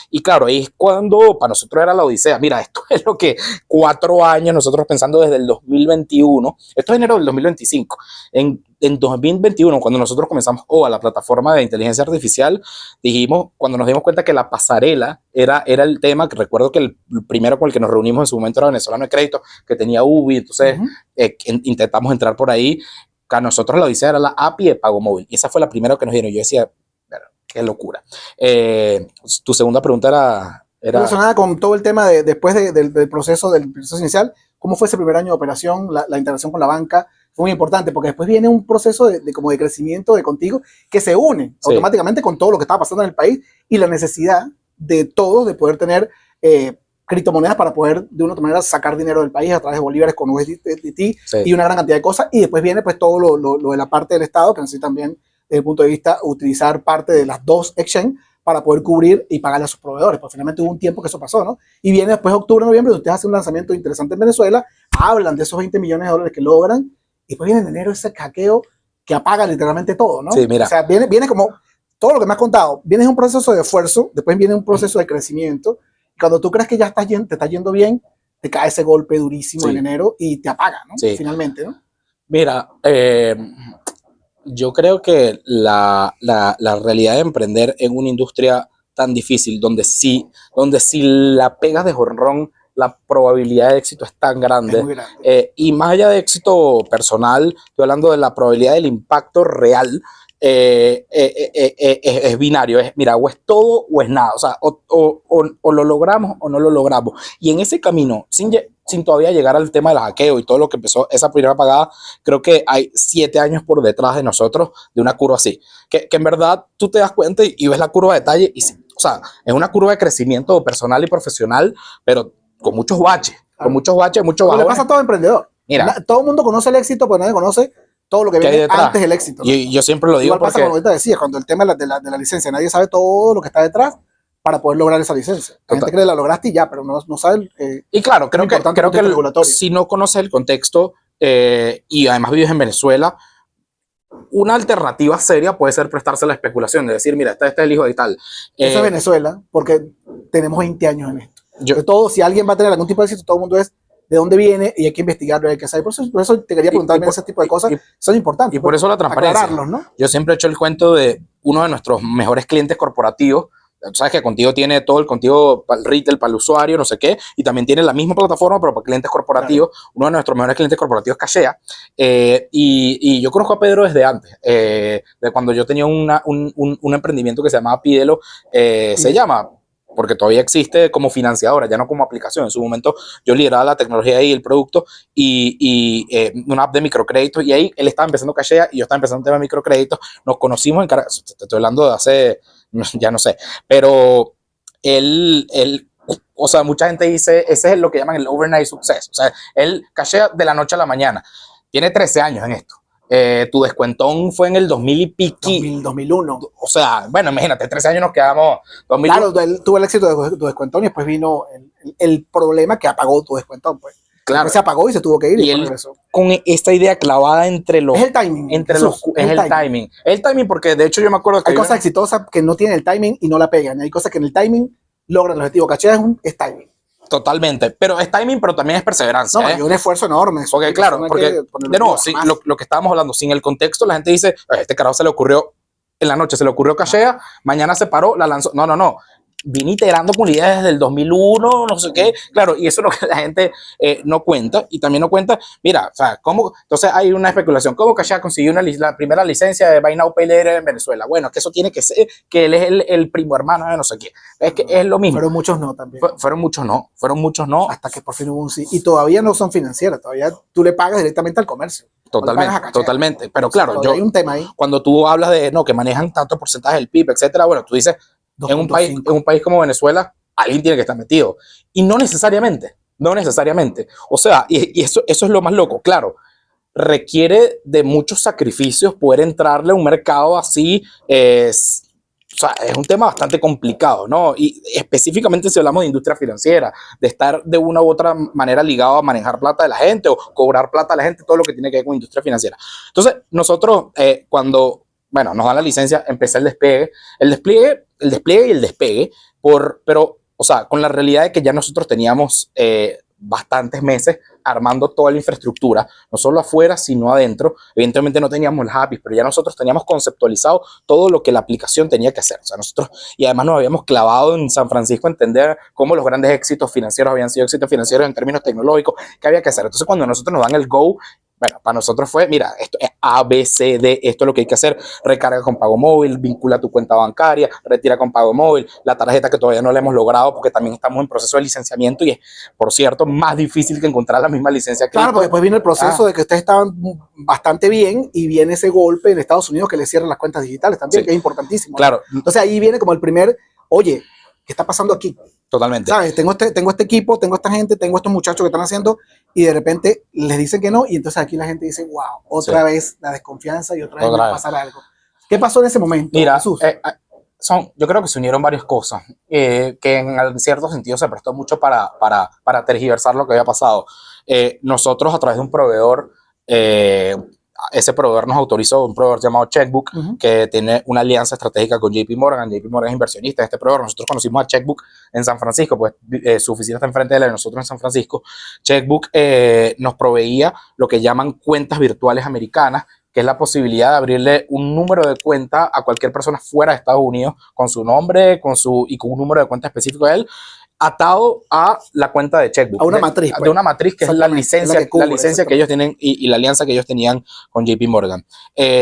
y claro, ahí es cuando para nosotros era la odisea. Mira, esto es lo que 4 años nosotros pensando desde el 2021, esto es enero del 2025, en 2021, cuando nosotros comenzamos a la plataforma de inteligencia artificial, dijimos, cuando nos dimos cuenta que la pasarela era el tema, que recuerdo que el primero con el que nos reunimos en su momento era Venezolano de Crédito, que tenía UBI, entonces intentamos entrar por ahí, que a nosotros la odisea era la API de pago móvil, y esa fue la primera que nos dieron, y yo decía, qué locura. Tu segunda pregunta era relacionada con todo el tema después del proceso inicial. ¿Cómo fue ese primer año de operación, la integración con la banca? Fue muy importante porque después viene un proceso de crecimiento de Contigo que se une automáticamente con todo lo que estaba pasando en el país y la necesidad de todos de poder tener criptomonedas para poder de una otra manera sacar dinero del país a través de bolívares con USDT y una gran cantidad de cosas. Y después viene pues todo lo de la parte del Estado que necesita también desde el punto de vista utilizar parte de las 2 exchange para poder cubrir y pagarle a sus proveedores. Pues finalmente hubo un tiempo que eso pasó, ¿no? Y viene después octubre, noviembre, ustedes hacen un lanzamiento interesante en Venezuela, hablan de esos 20 millones de dólares que logran, y después viene en enero ese hackeo que apaga literalmente todo, ¿no? Sí, mira. O sea, viene como todo lo que me has contado, viene un proceso de esfuerzo, después viene un proceso de crecimiento, y cuando tú crees que ya te está yendo bien, te cae ese golpe durísimo en enero y te apaga, ¿no? Sí. Finalmente, ¿no? Mira, yo creo que la realidad de emprender en una industria tan difícil, donde si la pegas de jonrón, la probabilidad de éxito es tan grande. Es muy grande. Y más allá de éxito personal, estoy hablando de la probabilidad del impacto real. Es binario, mira, o es todo o es nada, o sea, o lo logramos o no lo logramos. Y en ese camino, sin todavía llegar al tema del hackeo y todo lo que empezó esa primera pagada, creo que hay 7 años por detrás de nosotros de una curva así, que en verdad tú te das cuenta y ves la curva de detalle, y, o sea, es una curva de crecimiento personal y profesional, pero con muchos baches, muchos bajones. Le pasa a todo emprendedor. Mira, todo el mundo conoce el éxito, pero nadie conoce todo lo que viene antes del éxito, ¿no? Yo siempre lo digo. Igual pasa como ahorita decías, cuando el tema de la licencia, nadie sabe todo lo que está detrás para poder lograr esa licencia. La gente cree que la lograste y ya, pero no sabe. Y claro, creo que si no conoces el contexto y además vives en Venezuela, una alternativa seria puede ser prestarse a la especulación, de decir, mira, este es el hijo de tal. Eso es Venezuela, porque tenemos 20 años en esto. Si alguien va a tener algún tipo de éxito, todo el mundo es de dónde viene y hay que investigarlo, hay que saber. Por eso te quería preguntar ese tipo de cosas, son importantes. Y por eso la transparencia. ¿No? Yo siempre he hecho el cuento de uno de nuestros mejores clientes corporativos. Tú sabes que Contigo tiene todo el Contigo para el retail, para el usuario, no sé qué, y también tiene la misma plataforma, pero para clientes corporativos. Claro. Uno de nuestros mejores clientes corporativos es Cachea. Y yo conozco a Pedro desde antes, de cuando yo tenía un emprendimiento que se llamaba Pídelo, se llama, porque todavía existe como financiadora, ya no como aplicación. En su momento yo lideraba la tecnología y el producto y una app de microcréditos, y ahí él estaba empezando Cachea y yo estaba empezando un tema de microcréditos. Nos conocimos en Caracas, te estoy hablando de hace, ya no sé, pero él, o sea, mucha gente dice, ese es lo que llaman el overnight success. O sea, él Cachea de la noche a la mañana. Tiene 13 años en esto. Tu descuentón fue en el 2000 y piqui. 2001. O sea, bueno, imagínate, 13 años nos quedamos. 2001. Claro, tuvo el éxito de tu descuentón y después vino el problema que apagó tu descuentón, pues. Claro. Se apagó y se tuvo que ir. Y él, con esta idea clavada entre los. Es el timing. Es el timing. El timing, porque de hecho yo me acuerdo que. Hay cosas exitosas que no tienen el timing y no la pegan. Hay cosas que en el timing logran el objetivo. Cachea es timing. Totalmente, pero es timing, pero también es perseverancia. No, y un esfuerzo enorme. Porque claro, porque de nuevo, lo que estábamos hablando, sin el contexto, la gente dice, este carajo se le ocurrió en la noche, se le ocurrió Cachea, mañana se paró, la lanzó. No. Vine iterando con la idea desde el 2001, no sé qué. Claro, y eso es lo que la gente no cuenta. Y también no cuenta, mira, o sea, ¿cómo? Entonces hay una especulación. ¿Cómo Cachea consiguió la primera licencia de Buy Now Pay Later en Venezuela? Bueno, que eso tiene que ser que él es el primo hermano de no sé qué. Es que es lo mismo. Fueron muchos no también. Fueron muchos no. Hasta que por fin hubo un sí. Y todavía no son financieras, todavía tú le pagas directamente al comercio. Totalmente. Pero claro, hay un tema ahí. Cuando tú hablas de que manejan tanto porcentaje del PIB, etcétera, bueno, tú dices, en un país como Venezuela, alguien tiene que estar metido. Y no necesariamente. O sea, y eso es lo más loco. Claro, requiere de muchos sacrificios poder entrarle a un mercado así. O sea, es un tema bastante complicado, ¿no? Y específicamente si hablamos de industria financiera, de estar de una u otra manera ligado a manejar plata de la gente o cobrar plata a la gente, todo lo que tiene que ver con industria financiera. Entonces, nosotros cuando, bueno, nos dan la licencia, empecé el despliegue y el despegue, pero, o sea, con la realidad de que ya nosotros teníamos bastantes meses armando toda la infraestructura, no solo afuera, sino adentro. Evidentemente no teníamos las APIs, pero ya nosotros teníamos conceptualizado todo lo que la aplicación tenía que hacer. O sea, nosotros, y además nos habíamos clavado en San Francisco a entender cómo los grandes éxitos financieros habían sido éxitos financieros en términos tecnológicos, qué había que hacer. Entonces, cuando nosotros nos dan el go, bueno, para nosotros fue, mira, esto es A, B, C, D, esto es lo que hay que hacer, recarga con pago móvil, vincula tu cuenta bancaria, retira con pago móvil, la tarjeta que todavía no la hemos logrado porque también estamos en proceso de licenciamiento y es, por cierto, más difícil que encontrar la misma licencia. Claro, porque después viene el proceso de que ustedes estaban bastante bien y viene ese golpe en Estados Unidos que les cierran las cuentas digitales también, sí, que es importantísimo. Claro. ¿No? Entonces ahí viene como el primer, oye, ¿qué está pasando aquí? Totalmente. ¿Sabes? Tengo este equipo, tengo esta gente, tengo estos muchachos que están haciendo y de repente les dicen que no y entonces aquí la gente dice, wow, otra vez la desconfianza y otra vez va a pasar algo. ¿Qué pasó en ese momento, Mira, Jesús? yo creo que se unieron varias cosas, que en cierto sentido se prestó mucho para tergiversar lo que había pasado. Nosotros a través de un proveedor, ese proveedor nos autorizó, un proveedor llamado Checkbook, que tiene una alianza estratégica con JP Morgan. JP Morgan es inversionista de este proveedor. Nosotros conocimos a Checkbook en San Francisco, pues su oficina está enfrente de la de nosotros en San Francisco. Checkbook nos proveía lo que llaman cuentas virtuales americanas, que es la posibilidad de abrirle un número de cuenta a cualquier persona fuera de Estados Unidos con su nombre y con un número de cuenta específico de él, atado a la cuenta de Checkbook. A una matriz. De una matriz que es la licencia que ellos tienen y la alianza que ellos tenían con JP Morgan.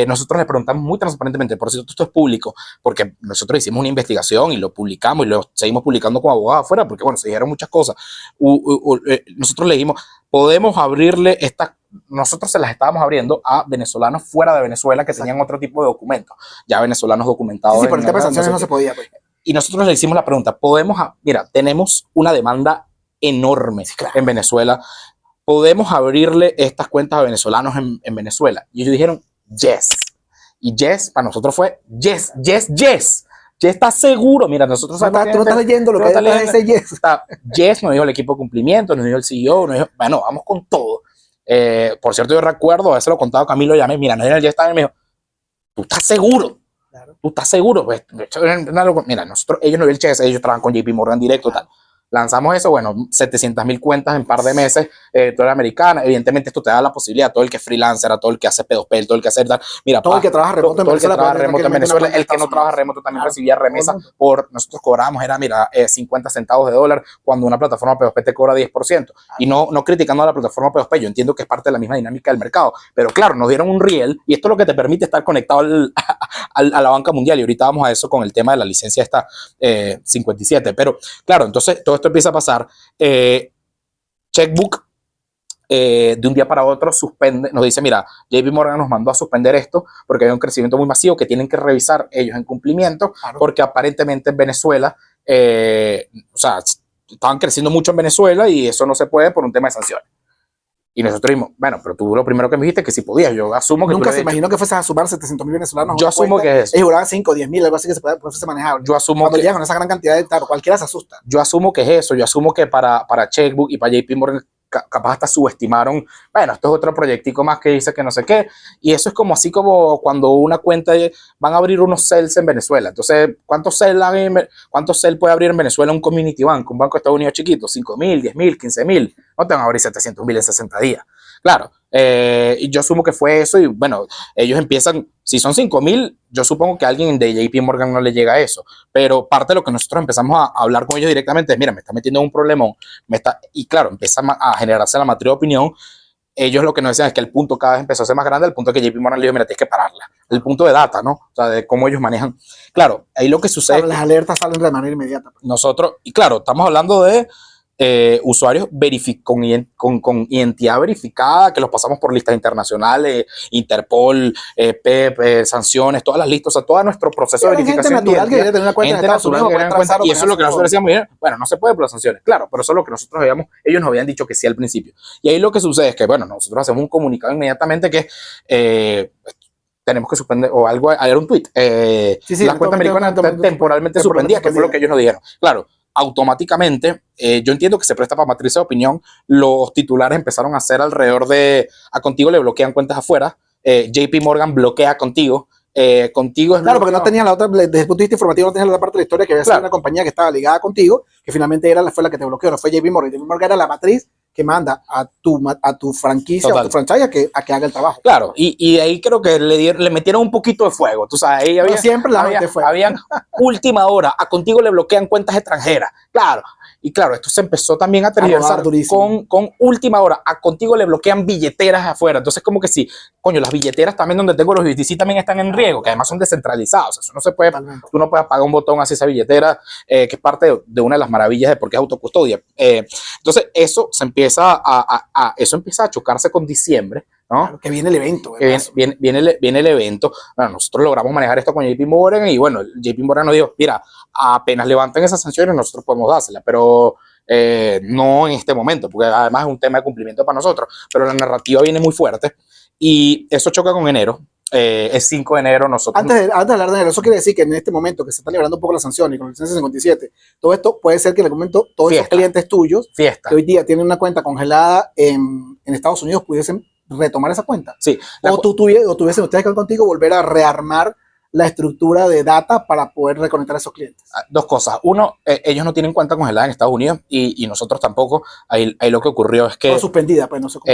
Nosotros les preguntamos muy transparentemente, por cierto, esto es público, porque nosotros hicimos una investigación y lo publicamos y lo seguimos publicando como abogados afuera, porque bueno, se dijeron muchas cosas. Nosotros le dijimos, podemos abrirle nosotros se las estábamos abriendo a venezolanos fuera de Venezuela que tenían otro tipo de documentos, ya venezolanos documentados. Sí, por el tema de sanciones no se podía, pues. Y nosotros le hicimos la pregunta, mira, tenemos una demanda enorme en Venezuela, ¿podemos abrirle estas cuentas a venezolanos en Venezuela? Y ellos dijeron, yes. Y yes, para nosotros fue, yes. Ya está seguro. Mira, nosotros... tú no estás leyendo lo que dice yes. Yes nos dijo el equipo de cumplimiento, nos dijo el CEO, nos dijo, bueno, vamos con todo. Por cierto, yo recuerdo, a veces lo contaba Camilo, llamé, mira, no era el yes, y me dijo, ¿tú estás seguro? Claro. ¿Tú estás seguro? Pues, mira, ellos no vieron el chess, ellos trabajan con JP Morgan directo, tal. Lanzamos eso, bueno, 700,000 cuentas en un par de meses, toda la americana. Evidentemente esto te da la posibilidad, todo el que es freelancer, a todo el que hace P2P, todo el que hace tal. Mira, todo el que trabaja remoto en Venezuela, el que no trabaja remoto también recibía remesas nosotros cobrábamos, era, mira, 50 centavos de dólar cuando una plataforma P2P te cobra 10%. Y no criticando a la plataforma P2P, yo entiendo que es parte de la misma dinámica del mercado, pero claro, nos dieron un riel y esto es lo que te permite estar conectado a la banca mundial, y ahorita vamos a eso con el tema de la licencia esta 57, pero claro, entonces todo esto empieza a pasar. Checkbook de un día para otro nos dice, mira, JP Morgan nos mandó a suspender esto porque hay un crecimiento muy masivo que tienen que revisar ellos en cumplimiento, claro, porque aparentemente en Venezuela, o sea, estaban creciendo mucho en Venezuela y eso no se puede por un tema de sanciones. Y nosotros dijimos, bueno, pero tú lo primero que me dijiste es que sí podías. Yo asumo que nunca se imaginó que fuese a sumar 700,000 venezolanos. Yo asumo que es eso. Ellos juraban 5 o 10,000, algo así que fuese manejable. Yo asumo cuando llegan con esa gran cantidad de claro, cualquiera se asusta. Yo asumo que es eso. Yo asumo que para Checkbook y para JP Morgan capaz hasta subestimaron, bueno, esto es otro proyectico más que dice que no sé qué, y eso es como así como cuando una cuenta, van a abrir unos cells en Venezuela, entonces, ¿cuántos cells puede abrir en Venezuela un community bank, un banco de Estados Unidos chiquito? 5,000, 10,000, 15,000, no te van a abrir 700,000 en 60 días, claro, y yo asumo que fue eso, y bueno, ellos empiezan, si son 5,000, yo supongo que a alguien de JP Morgan no le llega a eso, pero parte de lo que nosotros empezamos a hablar con ellos directamente es, mira, me está metiendo en un problemón, y claro, empieza a generarse la matriz de opinión. Ellos lo que nos decían es que el punto cada vez empezó a ser más grande, al punto que JP Morgan le dijo, mira, tienes que pararla. El punto de data, ¿no? O sea, de cómo ellos manejan. Claro, ahí lo que sucede... Claro, las alertas salen de manera inmediata. Nosotros, y claro, estamos hablando de usuarios con identidad verificada, que los pasamos por listas internacionales, Interpol, PEP, sanciones, todas las listas, o sea, todo nuestro proceso de verificación. Gente natural que debe tener una cuenta en Estados Unidos, y eso es lo que nosotros decíamos, bueno, no se puede por las sanciones, claro, pero eso es lo que nosotros veíamos, ellos nos habían dicho que sí al principio. Y ahí lo que sucede es que, bueno, nosotros hacemos un comunicado inmediatamente que tenemos que suspender, o algo, hay un tweet, la cuenta americana temporalmente suspendida, que fue lo que ellos nos dijeron. Claro, automáticamente, yo entiendo que se presta para matriz de opinión, los titulares empezaron a hacer alrededor de, a Contigo le bloquean cuentas afuera, JP Morgan bloquea Contigo, Contigo es claro, porque no tenías la otra, desde el punto de vista informativo no tenías la otra parte de la historia, que había sido una compañía que estaba ligada a Contigo, que finalmente fue la que te bloqueó, no fue JP Morgan. JP Morgan era la matriz que manda a tu franquicia o a tu franchise a que haga el trabajo. Claro, y ahí creo que le metieron un poquito de fuego, tú sabes, ahí habían última hora, a Contigo le bloquean cuentas extranjeras, claro, y claro, esto se empezó también a tergiversar con última hora, a Contigo le bloquean billeteras afuera, entonces como que sí, coño, las billeteras también donde tengo los USDC también están en riesgo, que además son descentralizados, eso no se puede, tú no puedes apagar un botón así esa billetera, que es parte de una de las maravillas de por qué es autocustodia, entonces eso se empieza eso empieza a chocarse con diciembre, ¿no? Claro, que viene el evento. Viene el evento. Bueno, nosotros logramos manejar esto con JP Morgan y bueno, JP Morgan nos dijo, mira, apenas levanten esas sanciones nosotros podemos dárselas, pero no en este momento, porque además es un tema de cumplimiento para nosotros, pero la narrativa viene muy fuerte y eso choca con enero. el 5 de enero nosotros... Antes de hablar de enero, eso quiere decir que en este momento que se están liberando un poco las sanciones y con la licencia 57, todo esto puede ser que en el momento todos esos clientes tuyos que hoy día tienen una cuenta congelada en Estados Unidos pudiesen retomar esa cuenta. Sí. O tuviesen ustedes que contigo volver a rearmar la estructura de data para poder reconectar a esos clientes. Dos cosas. Uno, ellos no tienen cuenta congelada en Estados Unidos y nosotros tampoco. Ahí lo que ocurrió es que... O suspendida, pues no sé cómo.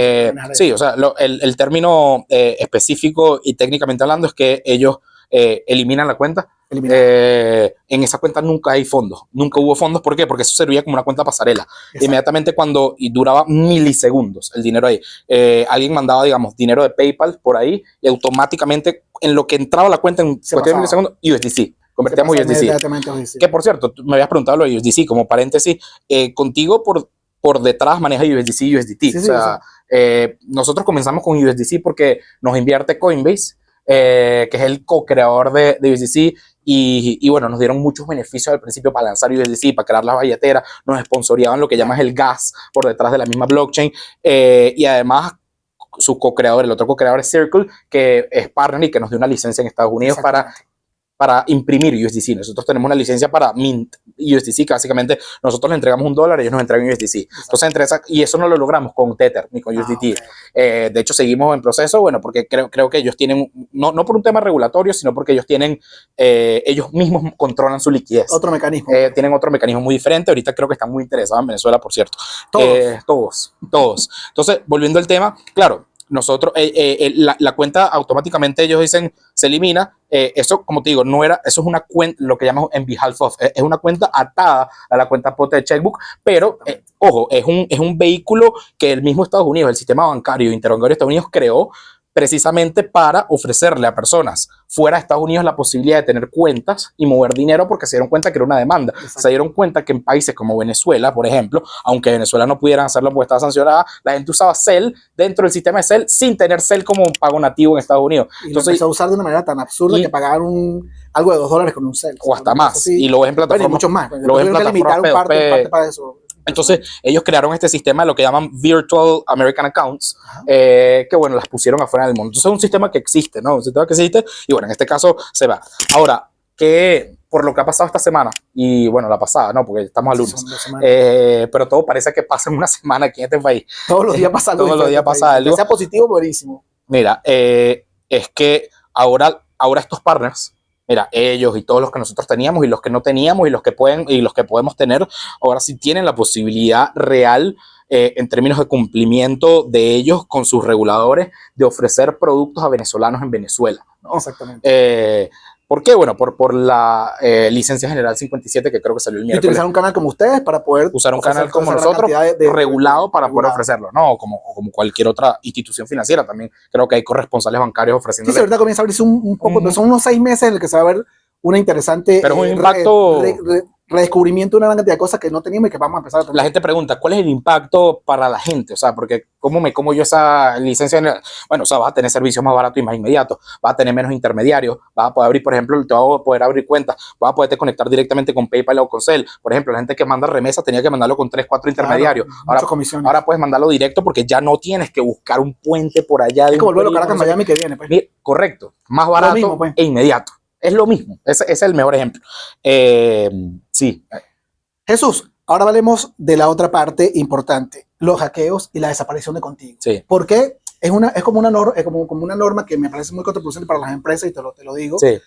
Sí, o sea, el término específico y técnicamente hablando es que ellos eliminan la cuenta. En esa cuenta nunca hay fondos. Nunca hubo fondos. ¿Por qué? Porque eso servía como una cuenta pasarela. Exacto. Inmediatamente y duraba milisegundos el dinero ahí. Alguien mandaba, digamos, dinero de PayPal por ahí y automáticamente en lo que entraba la cuenta en cuestión de milisegundos, USDC. Convertíamos USDC. Que por cierto, me habías preguntado lo de USDC, como paréntesis, contigo por detrás maneja USDC y USDT. Sí, o sea, nosotros comenzamos con USDC porque nos invierte Coinbase, que es el co-creador de USDC, y bueno, nos dieron muchos beneficios al principio para lanzar USDC, para crear las billeteras, nos sponsoreaban lo que llaman el gas por detrás de la misma blockchain, y además su co-creador, el otro co-creador es Circle, que es partner y que nos dio una licencia en Estados Unidos para imprimir USDC. Nosotros tenemos una licencia para mint USDC, que básicamente nosotros le entregamos $1 y ellos nos entregan USDC. Entonces, y eso no lo logramos con Tether ni con USDT. Okay. De hecho, seguimos en proceso, bueno, porque creo que ellos tienen, no por un tema regulatorio, sino porque ellos tienen, ellos mismos controlan su liquidez. Otro mecanismo. Tienen otro mecanismo muy diferente. Ahorita creo que están muy interesados en Venezuela, por cierto. Todos. Entonces, volviendo al tema, claro, nosotros, la cuenta automáticamente ellos dicen, se elimina. Eso, como te digo, eso es una cuenta, lo que llamamos en behalf of, es una cuenta atada a la cuenta pote de Checkbook, pero, ojo, es un vehículo que el mismo Estados Unidos, el sistema bancario interbancario de Estados Unidos creó precisamente para ofrecerle a personas fuera de Estados Unidos la posibilidad de tener cuentas y mover dinero porque se dieron cuenta que era una demanda. Exacto. Se dieron cuenta que en países como Venezuela, por ejemplo, aunque Venezuela no pudieran hacerlo porque estaba sancionada, la gente usaba Zelle dentro del sistema de Zelle sin tener Zelle como un pago nativo en Estados Unidos. Y entonces empezó a usar de una manera tan absurda que pagaban algo de $2 con un Zelle. O hasta más. Así, y lo ves en plataformas. Muchos más. Lo ves en plataformas parte para eso. Entonces, ellos crearon este sistema de lo que llaman Virtual American Accounts, que bueno, las pusieron afuera del mundo. Entonces, es un sistema que existe, ¿no? Un sistema que existe, y bueno, en este caso se va. Ahora, que por lo que ha pasado esta semana, y bueno, la pasada, ¿no? Porque estamos a lunes, pero todo parece que pasa en una semana aquí en este país. Todos los días pasa algo. Todos los días pasa algo. Que sea positivo, buenísimo. Mira, es que ahora estos partners, mira, ellos y todos los que nosotros teníamos y los que no teníamos y los que podemos tener, ahora sí tienen la posibilidad real en términos de cumplimiento de ellos con sus reguladores de ofrecer productos a venezolanos en Venezuela, ¿no? Exactamente. ¿Por qué? Bueno, por la licencia general 57 que creo que salió el miércoles. Y utilizar un canal como ustedes para poder usar un canal como nosotros, regulado para poder ofrecerlo, ¿no? Como cualquier otra institución financiera. También creo que hay corresponsales bancarios ofreciendo. Sí, ahorita comienza a abrirse un poco, pero son unos 6 meses en el que se va a ver una interesante pero un impacto redescubrimiento de una gran cantidad de cosas que no teníamos y que vamos a empezar a tener. La gente pregunta, ¿cuál es el impacto para la gente? O sea, porque ¿cómo me como yo esa licencia? Bueno, o sea, vas a tener servicios más baratos y más inmediatos, vas a tener menos intermediarios, vas a poder abrir, por ejemplo, te vas a poder abrir cuentas, vas a poderte conectar directamente con PayPal o con Zelle. Por ejemplo, la gente que manda remesas tenía que mandarlo con 3, 4 intermediarios. Ahora puedes mandarlo directo porque ya no tienes que buscar un puente por allá. Es como el vuelo Caracas-Miami que viene. Pues. Correcto, más barato mismo, pues. E inmediato. Es lo mismo, ese es el mejor ejemplo. Sí. Jesús, ahora hablemos de la otra parte importante, los hackeos y la desaparición de Contigo. Sí. Porque es como una norma que me parece muy contraproducente para las empresas y te lo digo. Sí.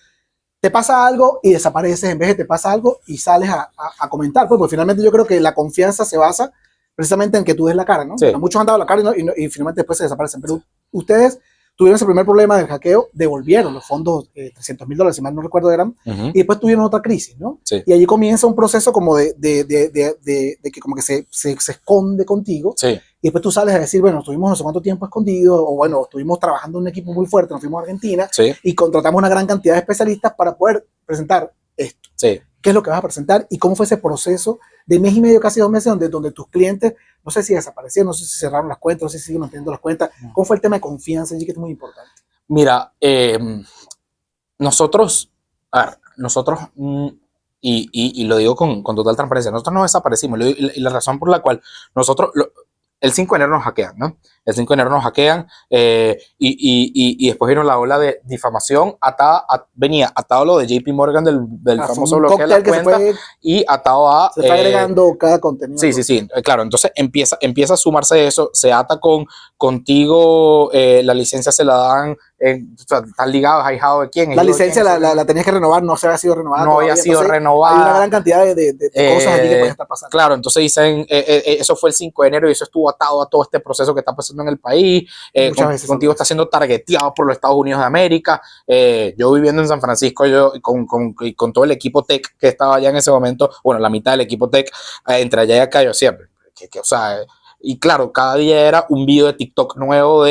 Te pasa algo y desapareces en vez de te pasa algo y sales a comentar. Pues, porque finalmente yo creo que la confianza se basa precisamente en que tú des la cara, ¿no? Sí. Bueno, muchos han dado la cara y finalmente después se desaparecen. Pero ustedes tuvieron ese primer problema del hackeo, devolvieron los fondos, $300,000, si mal no recuerdo eran, y después tuvieron otra crisis, ¿no? Sí. Y allí comienza un proceso como de que como que se esconde contigo, sí. Y después tú sales a decir, bueno, estuvimos no sé cuánto tiempo escondidos, o bueno, estuvimos trabajando en un equipo muy fuerte, nos fuimos a Argentina, sí. Y contratamos una gran cantidad de especialistas para poder presentar esto. Sí. ¿Qué es lo que vas a presentar? ¿Y cómo fue ese proceso de mes y medio, casi 2 meses, donde tus clientes, no sé si desaparecieron, no sé si cerraron las cuentas, no sé si siguen manteniendo las cuentas? ¿Cómo fue el tema de confianza allí, que es muy importante? Mira, nosotros, y lo digo con total transparencia, nosotros no desaparecimos, y la razón por la cual nosotros, el 5 de enero nos hackean, ¿no? El 5 de enero nos hackean y después vino la ola de difamación. Venía atado lo de JP Morgan del famoso bloqueo de la cuenta y atado a... Se está agregando cada contenido. Sí, claro. Entonces empieza a sumarse eso, se ata contigo, la licencia se la dan, o sea, están ligados, ahijado de quién. La licencia la tenías que renovar, no se había sido renovada. No había sido renovada. Hay una gran cantidad de cosas aquí que pueden estar pasando. Claro, entonces dicen, eso fue el 5 de enero y eso estuvo atado a todo este proceso que está pasando en el país. Contigo está siendo targeteado por los Estados Unidos de América. Yo viviendo en San Francisco, con todo el equipo tech que estaba allá en ese momento, bueno, la mitad del equipo tech, entre allá y acá, yo siempre, o sea... Y claro, cada día era un video de TikTok nuevo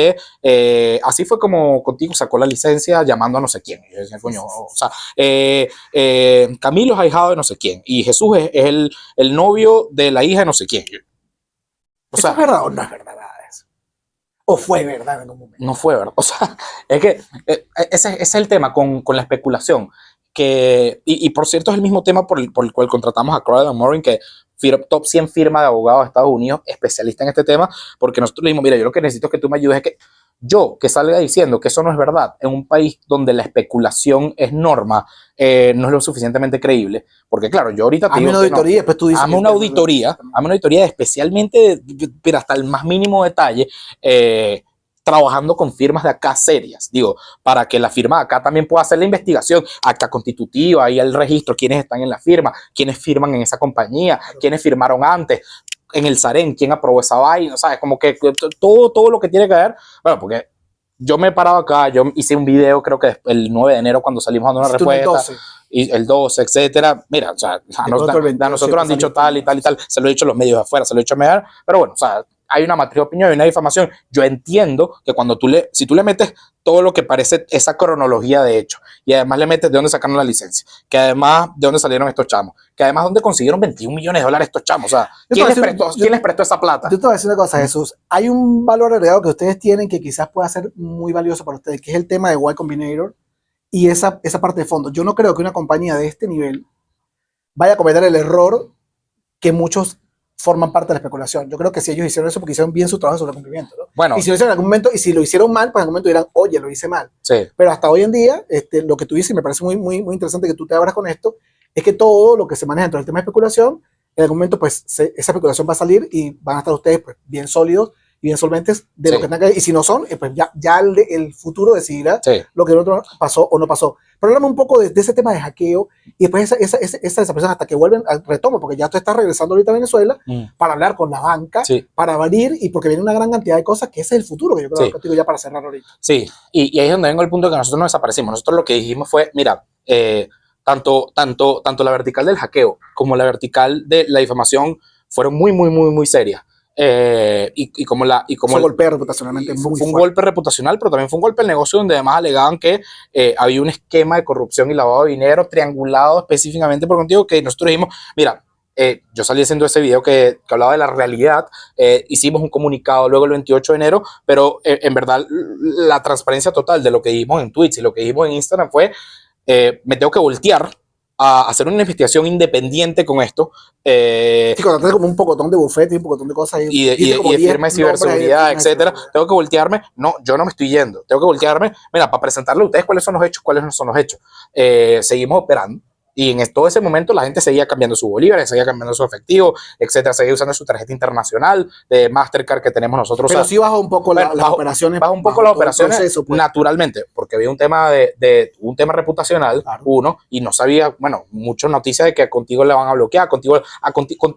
así fue como contigo sacó la licencia llamando a no sé quién. Y yo decía, coño, o sea, Camilo es ahijado de no sé quién. Y Jesús es el novio de la hija de no sé quién. O sea, ¿es verdad o no es verdad eso? ¿O fue verdad en un momento? No fue verdad. O sea, es que ese es el tema con la especulación. Y por cierto, es el mismo tema por el cual contratamos a Crowell & Moring, que top 100 firma de abogados de Estados Unidos, especialista en este tema, porque nosotros le dijimos, mira, yo lo que necesito es que tú me ayudes, es que yo que salga diciendo que eso no es verdad en un país donde la especulación es norma, no es lo suficientemente creíble, porque claro, yo ahorita te digo una auditoría, después tú dices hazme una auditoría especialmente, pero hasta el más mínimo detalle, trabajando con firmas de acá serias, digo, para que la firma de acá también pueda hacer la investigación, acta constitutiva, y el registro, quiénes están en la firma, quiénes firman en esa compañía, quiénes firmaron antes, en el Sarén, quién aprobó esa vaina, ¿sabes? Como que todo lo que tiene que ver, bueno, porque yo me he parado acá, yo hice un video, creo que el 9 de enero cuando salimos dando una respuesta, y el 12, etcétera, mira, o sea, a nosotros han dicho tal y tal y tal, se lo he dicho a los medios de afuera, se lo he dicho a mediar, pero bueno, o sea, hay una matriz de opinión, hay una difamación. Yo entiendo que si tú le metes todo lo que parece esa cronología de hecho, y además le metes de dónde sacaron la licencia, que además de dónde salieron estos chamos, que además dónde consiguieron 21 millones de dólares estos chamos, o sea, ¿quién les prestó esa plata? Yo te voy a decir una cosa, Jesús, hay un valor agregado que ustedes tienen que quizás pueda ser muy valioso para ustedes, que es el tema de Y Combinator y esa parte de fondo. Yo no creo que una compañía de este nivel vaya a cometer el error que muchos forman parte de la especulación. Yo creo que si ellos hicieron eso porque hicieron bien su trabajo sobre el cumplimiento, ¿no? Bueno. Y si lo hicieron en algún momento, y si lo hicieron mal, pues en algún momento dirán, oye, lo hice mal. Sí. Pero hasta hoy en día, lo que tú dices, y me parece muy interesante que tú te abras con esto, es que todo lo que se maneja dentro del tema de especulación, en algún momento, pues, esa especulación va a salir y van a estar ustedes, pues, bien sólidos y bien solventes de lo que tengan que ver. Y si no son, pues ya el futuro decidirá lo que el otro pasó o no pasó. Pero hablamos un poco de ese tema de hackeo y después esa desaparición hasta que vuelven al retomo, porque ya tú estás regresando ahorita a Venezuela para hablar con la banca, para abrir y porque viene una gran cantidad de cosas que ese es el futuro que yo creo que contigo ya para cerrar ahorita. Sí, y ahí es donde vengo el punto de que nosotros no desaparecimos. Nosotros lo que dijimos fue, mira, tanto la vertical del hackeo como la vertical de la difamación fueron muy serias. Fue un golpe reputacionalmente fue un golpe reputacional, pero también fue un golpe del negocio donde además alegaban que había un esquema de corrupción y lavado de dinero triangulado específicamente por contigo, que nosotros dijimos, mira, yo salí haciendo ese video que hablaba de la realidad, hicimos un comunicado luego el 28 de enero, pero en verdad la transparencia total de lo que dijimos en tweets y lo que dijimos en Instagram fue, me tengo que voltear a hacer una investigación independiente con esto. Sí, cuando tenés como un pocotón de bufete y un pocotón de cosas. Y de firma de ciberseguridad, etcétera. Tengo que voltearme. No, yo no me estoy yendo. Tengo que voltearme, mira, para presentarle a ustedes cuáles son los hechos, cuáles no son los hechos. Seguimos operando. Y en todo ese momento la gente seguía cambiando su bolívar, seguía cambiando su efectivo, etcétera, seguía usando su tarjeta internacional de Mastercard que tenemos nosotros. Pero sí bajó un poco las operaciones. Bajó un poco las operaciones proceso, pues. Naturalmente, porque había un tema un tema reputacional, claro. Y no sabía, bueno, muchas noticias de que contigo le van a bloquear,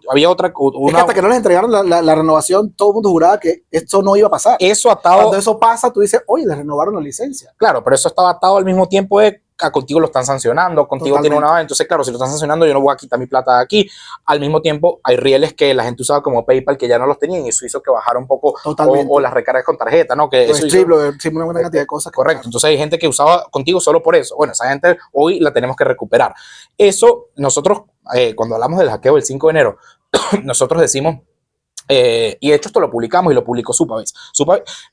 había otra. Es que hasta que no les entregaron la renovación, todo el mundo juraba que esto no iba a pasar. Eso atado. Cuando eso pasa, tú dices, oye, les renovaron la licencia. Claro, pero eso estaba atado al mismo tiempo de contigo lo están sancionando, contigo tiene una... Entonces, claro, si lo están sancionando, yo no voy a quitar mi plata de aquí. Al mismo tiempo, hay rieles que la gente usaba como PayPal que ya no los tenían y eso hizo que bajara un poco o las recargas con tarjeta, ¿no? Que eso hizo, una buena cantidad de cosas. Correcto. Entonces, hay gente que usaba contigo solo por eso. Bueno, esa gente hoy la tenemos que recuperar. Eso, nosotros, cuando hablamos del hackeo del 5 de enero, nosotros decimos... y de hecho esto lo publicamos y lo publicó Supabase.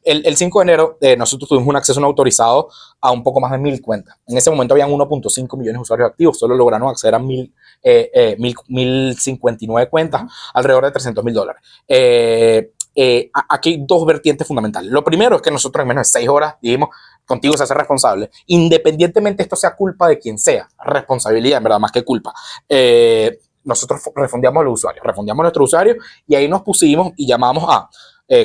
El 5 de enero nosotros tuvimos un acceso no autorizado a un poco más de 1000 cuentas. En ese momento habían 1.5 millones de usuarios activos, solo lograron acceder a 1059 cuentas, alrededor de $300,000. aquí hay dos vertientes fundamentales. Lo primero es que nosotros en menos de 6 horas dijimos, contigo se hace responsable, independientemente esto sea culpa de quien sea, responsabilidad en verdad, más que culpa. Nosotros refundamos a los usuarios, refundamos a nuestros usuarios y ahí nos pusimos y llamamos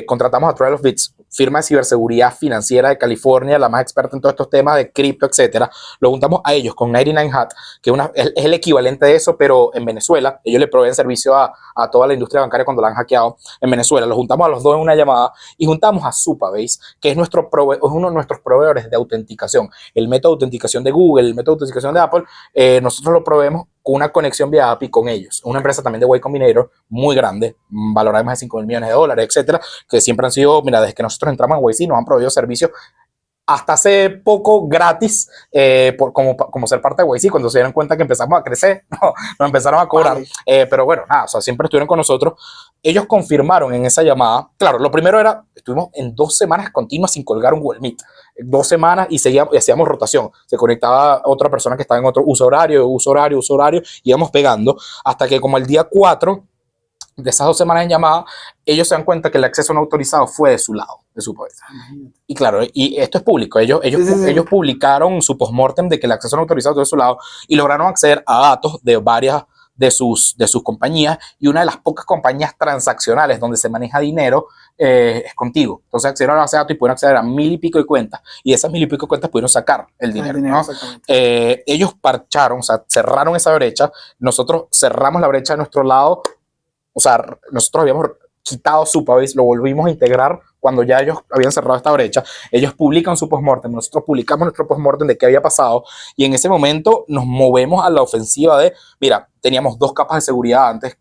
contratamos a Trail of Bits, firma de ciberseguridad financiera de California, la más experta en todos estos temas de cripto, etcétera. Lo juntamos a ellos con 99hat, que es el equivalente de eso, pero en Venezuela. Ellos le proveen servicio a toda la industria bancaria cuando la han hackeado en Venezuela. Los juntamos a los dos en una llamada y juntamos a Supabase, que es uno de nuestros proveedores de autenticación. El método de autenticación de Google, el método de autenticación de Apple, nosotros lo proveemos con una conexión vía API con ellos. Una empresa también de Y Combinator muy grande, valorada en más de $5,000 millones, etcétera, que siempre han sido, mira, desde que nosotros entramos en YC nos han proveído servicios hasta hace poco gratis, como ser parte de YC. Cuando se dieron cuenta que empezamos a crecer, nos empezaron a cobrar. Pero bueno, nada, o sea, siempre estuvieron con nosotros. Ellos confirmaron en esa llamada, claro, lo primero era, estuvimos en 2 semanas continuas sin colgar un Google Meet. 2 semanas y hacíamos rotación. Se conectaba otra persona que estaba en otro uso horario, íbamos pegando, hasta que como el día 4 de esas 2 semanas en llamada, ellos se dan cuenta que el acceso no autorizado fue de su lado, de su poder. Y claro, y esto es público. Ellos publicaron su postmortem de que el acceso no autorizado fue de su lado y lograron acceder a datos de varias de sus compañías, y una de las pocas compañías transaccionales donde se maneja dinero es contigo. Entonces accedieron a la base de datos y pudieron acceder a 1,000 y pico de cuentas, y de esas 1,000 y pico de cuentas pudieron sacar el dinero, ¿no? Ellos parcharon, o sea, cerraron esa brecha. Nosotros cerramos la brecha de nuestro lado. O sea, nosotros habíamos quitado Supabase, lo volvimos a integrar cuando ya ellos habían cerrado esta brecha. Ellos publican su postmortem, nosotros publicamos nuestro postmortem de qué había pasado, y en ese momento nos movemos a la ofensiva de, mira, teníamos 2 capas de seguridad antes,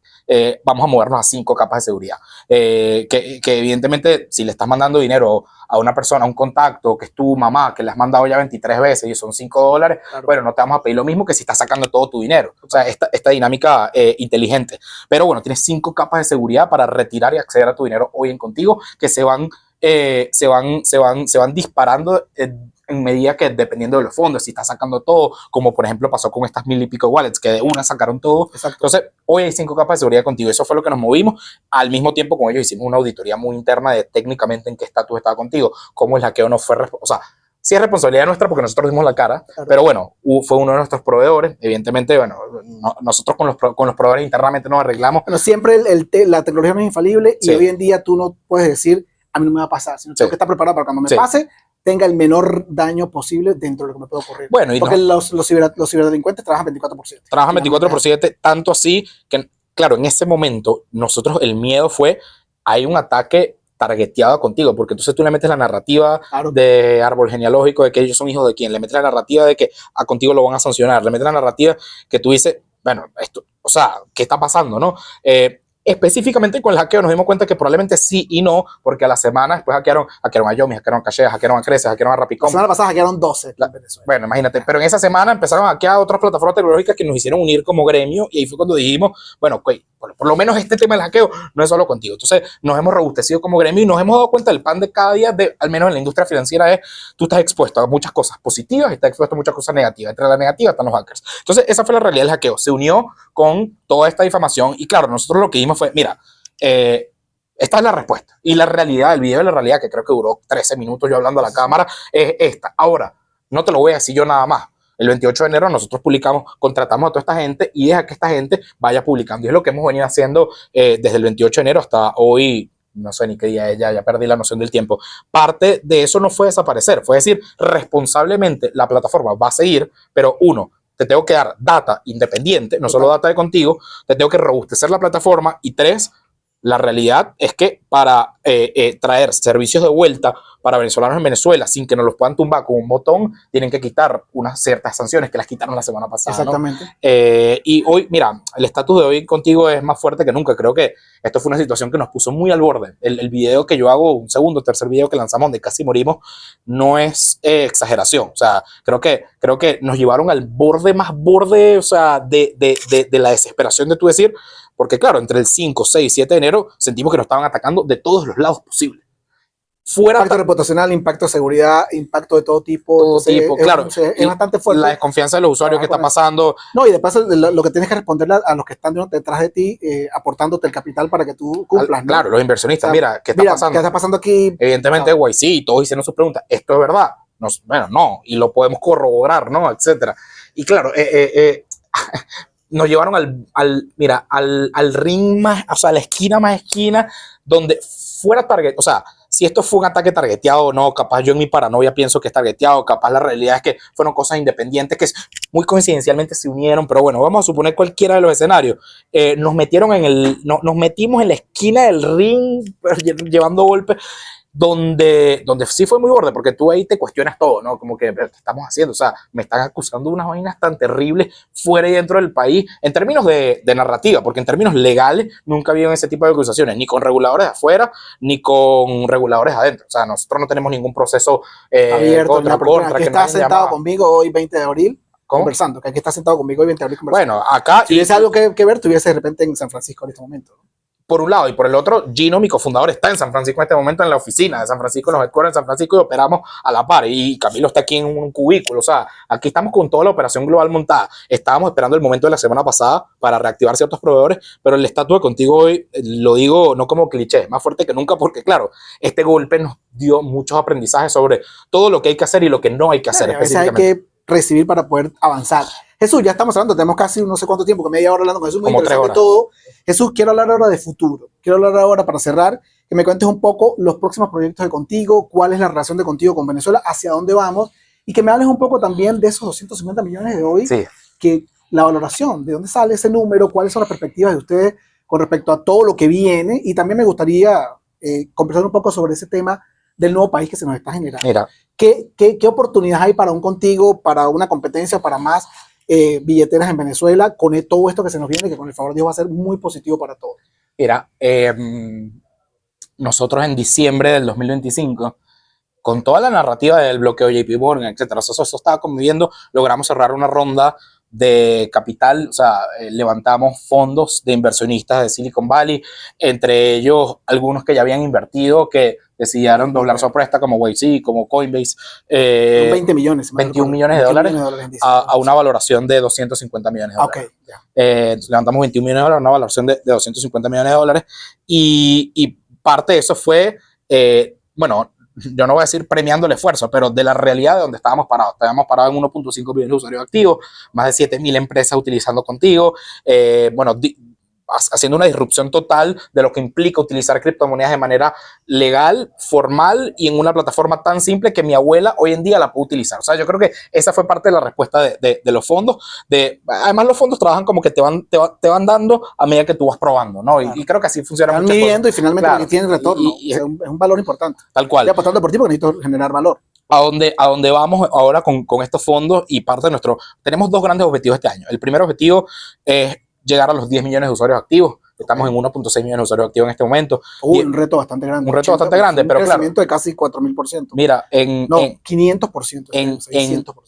vamos a movernos a 5 capas de seguridad. Que evidentemente, si le estás mandando dinero a una persona, a un contacto, que es tu mamá, que le has mandado ya 23 veces y son $5, claro, bueno, no te vamos a pedir lo mismo que si estás sacando todo tu dinero. O sea, esta dinámica inteligente. Pero bueno, tienes 5 capas de seguridad para retirar y acceder a tu dinero hoy en Contigo, que se van disparando en medida que, dependiendo de los fondos, si estás sacando todo, como por ejemplo pasó con estas 1,000 y pico wallets, que de una sacaron todo. Exacto. Entonces, hoy hay 5 capas de seguridad Contigo. Eso fue lo que nos movimos. Al mismo tiempo, con ellos hicimos una auditoría muy interna de técnicamente en qué estatus estaba Contigo, cómo el hackeo no fue, o sea, sí es responsabilidad nuestra porque nosotros dimos la cara, claro, pero bueno, fue uno de nuestros proveedores. Evidentemente, bueno, nosotros con los proveedores internamente nos arreglamos. Bueno, siempre la tecnología no es infalible, y hoy en día tú no puedes decir, a mí no me va a pasar, sino tengo que estar preparado para cuando me pase, tenga el menor daño posible dentro de lo que me puede ocurrir. Bueno, porque los ciberdelincuentes trabajan 24/7. Trabajan 24/7, tanto así que, claro, en ese momento, nosotros el miedo fue, hay un ataque targeteado Contigo, porque entonces tú le metes la narrativa, claro, de árbol genealógico, de que ellos son hijos de quién, le metes la narrativa de que a Contigo lo van a sancionar, le metes la narrativa que tú dices, bueno, esto, o sea, ¿qué está pasando, no? Específicamente con el hackeo nos dimos cuenta que probablemente sí y no, porque a la semana después hackearon a Yomi, hackearon a Caché, hackearon a Crece, hackearon a Rapicom. La semana pasada hackearon 12. Bueno, imagínate, pero en esa semana empezaron a hackear otras plataformas tecnológicas que nos hicieron unir como gremio, y ahí fue cuando dijimos, bueno, okay, por lo menos este tema del hackeo no es solo Contigo. Entonces nos hemos robustecido como gremio y nos hemos dado cuenta del pan de cada día, al menos en la industria financiera, es tú estás expuesto a muchas cosas positivas y estás expuesto a muchas cosas negativas. Entre las negativas están los hackers. Entonces esa fue la realidad del hackeo. Se unió con toda esta difamación y claro, nosotros lo que dijimos fue, mira, esta es la respuesta. Y la realidad, el video de la realidad, que creo que duró 13 minutos yo hablando a la cámara, es esta. Ahora, no te lo voy a decir yo nada más. El 28 de enero nosotros contratamos a toda esta gente y deja que esta gente vaya publicando. Y es lo que hemos venido haciendo desde el 28 de enero hasta hoy. No sé ni qué día es, ya perdí la noción del tiempo. Parte de eso no fue desaparecer, fue decir, responsablemente la plataforma va a seguir, pero te tengo que dar data independiente, no solo data de Contigo, te tengo que robustecer la plataforma, y 3, la realidad es que para traer servicios de vuelta para venezolanos en Venezuela sin que nos los puedan tumbar con un botón, tienen que quitar unas ciertas sanciones que las quitaron la semana pasada. Exactamente. ¿No? Y hoy, mira, el estatus de hoy Contigo es más fuerte que nunca. Creo que esto fue una situación que nos puso muy al borde. El video que yo hago, un segundo, tercer video que lanzamos donde casi morimos, no es exageración. O sea, creo que nos llevaron al borde más borde, o sea, de la desesperación de tú decir, porque claro, entre el 5, 6, 7 de enero sentimos que nos estaban atacando de todos los lados posibles. fuera... Impacto reputacional, impacto de seguridad, impacto de todo tipo. Todo tipo, claro. Es bastante fuerte. La desconfianza de los usuarios que está pasando. No, y de paso, lo que tienes que responderle a los que están detrás de ti, aportándote el capital para que tú cumplas, ¿no? Claro, los inversionistas, o sea, mira, ¿qué está pasando? ¿Qué está pasando aquí? Evidentemente, güey, sí, todos hicieron sus preguntas. ¿Esto es verdad? No, bueno, no, y lo podemos corroborar, ¿no? Etcétera. Y claro, nos llevaron al ring más, o sea, a la esquina más esquina, donde fuera target, o sea, si esto fue un ataque targeteado o no, capaz yo en mi paranoia pienso que es targeteado, capaz la realidad es que fueron cosas independientes que muy coincidencialmente se unieron, pero bueno, vamos a suponer cualquiera de los escenarios. Nos metimos en la esquina del ring, llevando golpes, donde sí fue muy borde, porque tú ahí te cuestionas todo, ¿no? Como que, ¿qué estamos haciendo? O sea, me están acusando de unas vainas tan terribles fuera y dentro del país, en términos de narrativa, porque en términos legales nunca había ese tipo de acusaciones, ni con reguladores de afuera, ni con reguladores adentro. O sea, nosotros no tenemos ningún proceso abierto, contra. Aquí está sentado conmigo hoy 20 de abril, ¿cómo? Conversando, que aquí está sentado conmigo hoy 20 de abril conversando. Bueno, acá... Si hubiese algo que ver, tuviese de repente en San Francisco en este momento, ¿no? Por un lado, y por el otro, Gino, mi cofundador, está en San Francisco en este momento, en la oficina de San Francisco, en los headquarters en San Francisco, y operamos a la par, y Camilo está aquí en un cubículo. O sea, aquí estamos con toda la operación global montada. Estábamos esperando el momento de la semana pasada para reactivar ciertos proveedores, pero el estatus de Contigo hoy, lo digo no como cliché, más fuerte que nunca, porque claro, este golpe nos dio muchos aprendizajes sobre todo lo que hay que hacer y lo que no hay que hacer. A veces hay que recibir para poder avanzar. Jesús, ya estamos hablando, tenemos casi no sé cuánto tiempo, que media hora hablando con Jesús, muy interesante todo. Jesús, quiero hablar ahora de futuro. Quiero hablar ahora, para cerrar, que me cuentes un poco los próximos proyectos de Contigo, cuál es la relación de Contigo con Venezuela, hacia dónde vamos, y que me hables un poco también de esos 250 millones de hoy, sí, que la valoración, de dónde sale ese número, cuáles son las perspectivas de ustedes con respecto a todo lo que viene, y también me gustaría conversar un poco sobre ese tema del nuevo país que se nos está generando. Mira. ¿Qué oportunidades hay para un Contigo, para una competencia, para más billeteras en Venezuela, con todo esto que se nos viene, que con el favor de Dios va a ser muy positivo para todos? Mira, nosotros en diciembre del 2025, con toda la narrativa del bloqueo JP Morgan, etcétera, eso estaba conviviendo, logramos cerrar una ronda de capital, o sea, levantamos fondos de inversionistas de Silicon Valley, entre ellos algunos que ya habían invertido, que decidieron doblar su apuesta, como YC, como Coinbase. 20 millones. 21 millones de dólares a una valoración de 250 millones de dólares. Okay, levantamos 21 millones de dólares, una valoración de 250 millones de dólares, y parte de eso fue, bueno, yo no voy a decir premiando el esfuerzo, pero de la realidad de donde estábamos parados. Estábamos parados en 1.5 millones de usuarios activos, más de 7.000 empresas utilizando Contigo, bueno, haciendo una disrupción total de lo que implica utilizar criptomonedas de manera legal, formal y en una plataforma tan simple que mi abuela hoy en día la puede utilizar. O sea, yo creo que esa fue parte de la respuesta de los fondos. Además, los fondos trabajan como que te van dando a medida que tú vas probando, ¿no? Claro. Y creo que así funciona. Van midiendo y finalmente claro, tienen retorno. Es un valor importante. Tal cual. Estoy apostando por ti porque necesito generar valor. A dónde vamos ahora con estos fondos y parte de nuestro... Tenemos dos grandes objetivos este año. El primer objetivo es llegar a los 10 millones de usuarios activos. Estamos en 1.6 millones de usuarios activos en este momento. Un reto bastante grande. Un reto bastante grande, pero claro. Un crecimiento de casi 4.000%. Mira, 500%.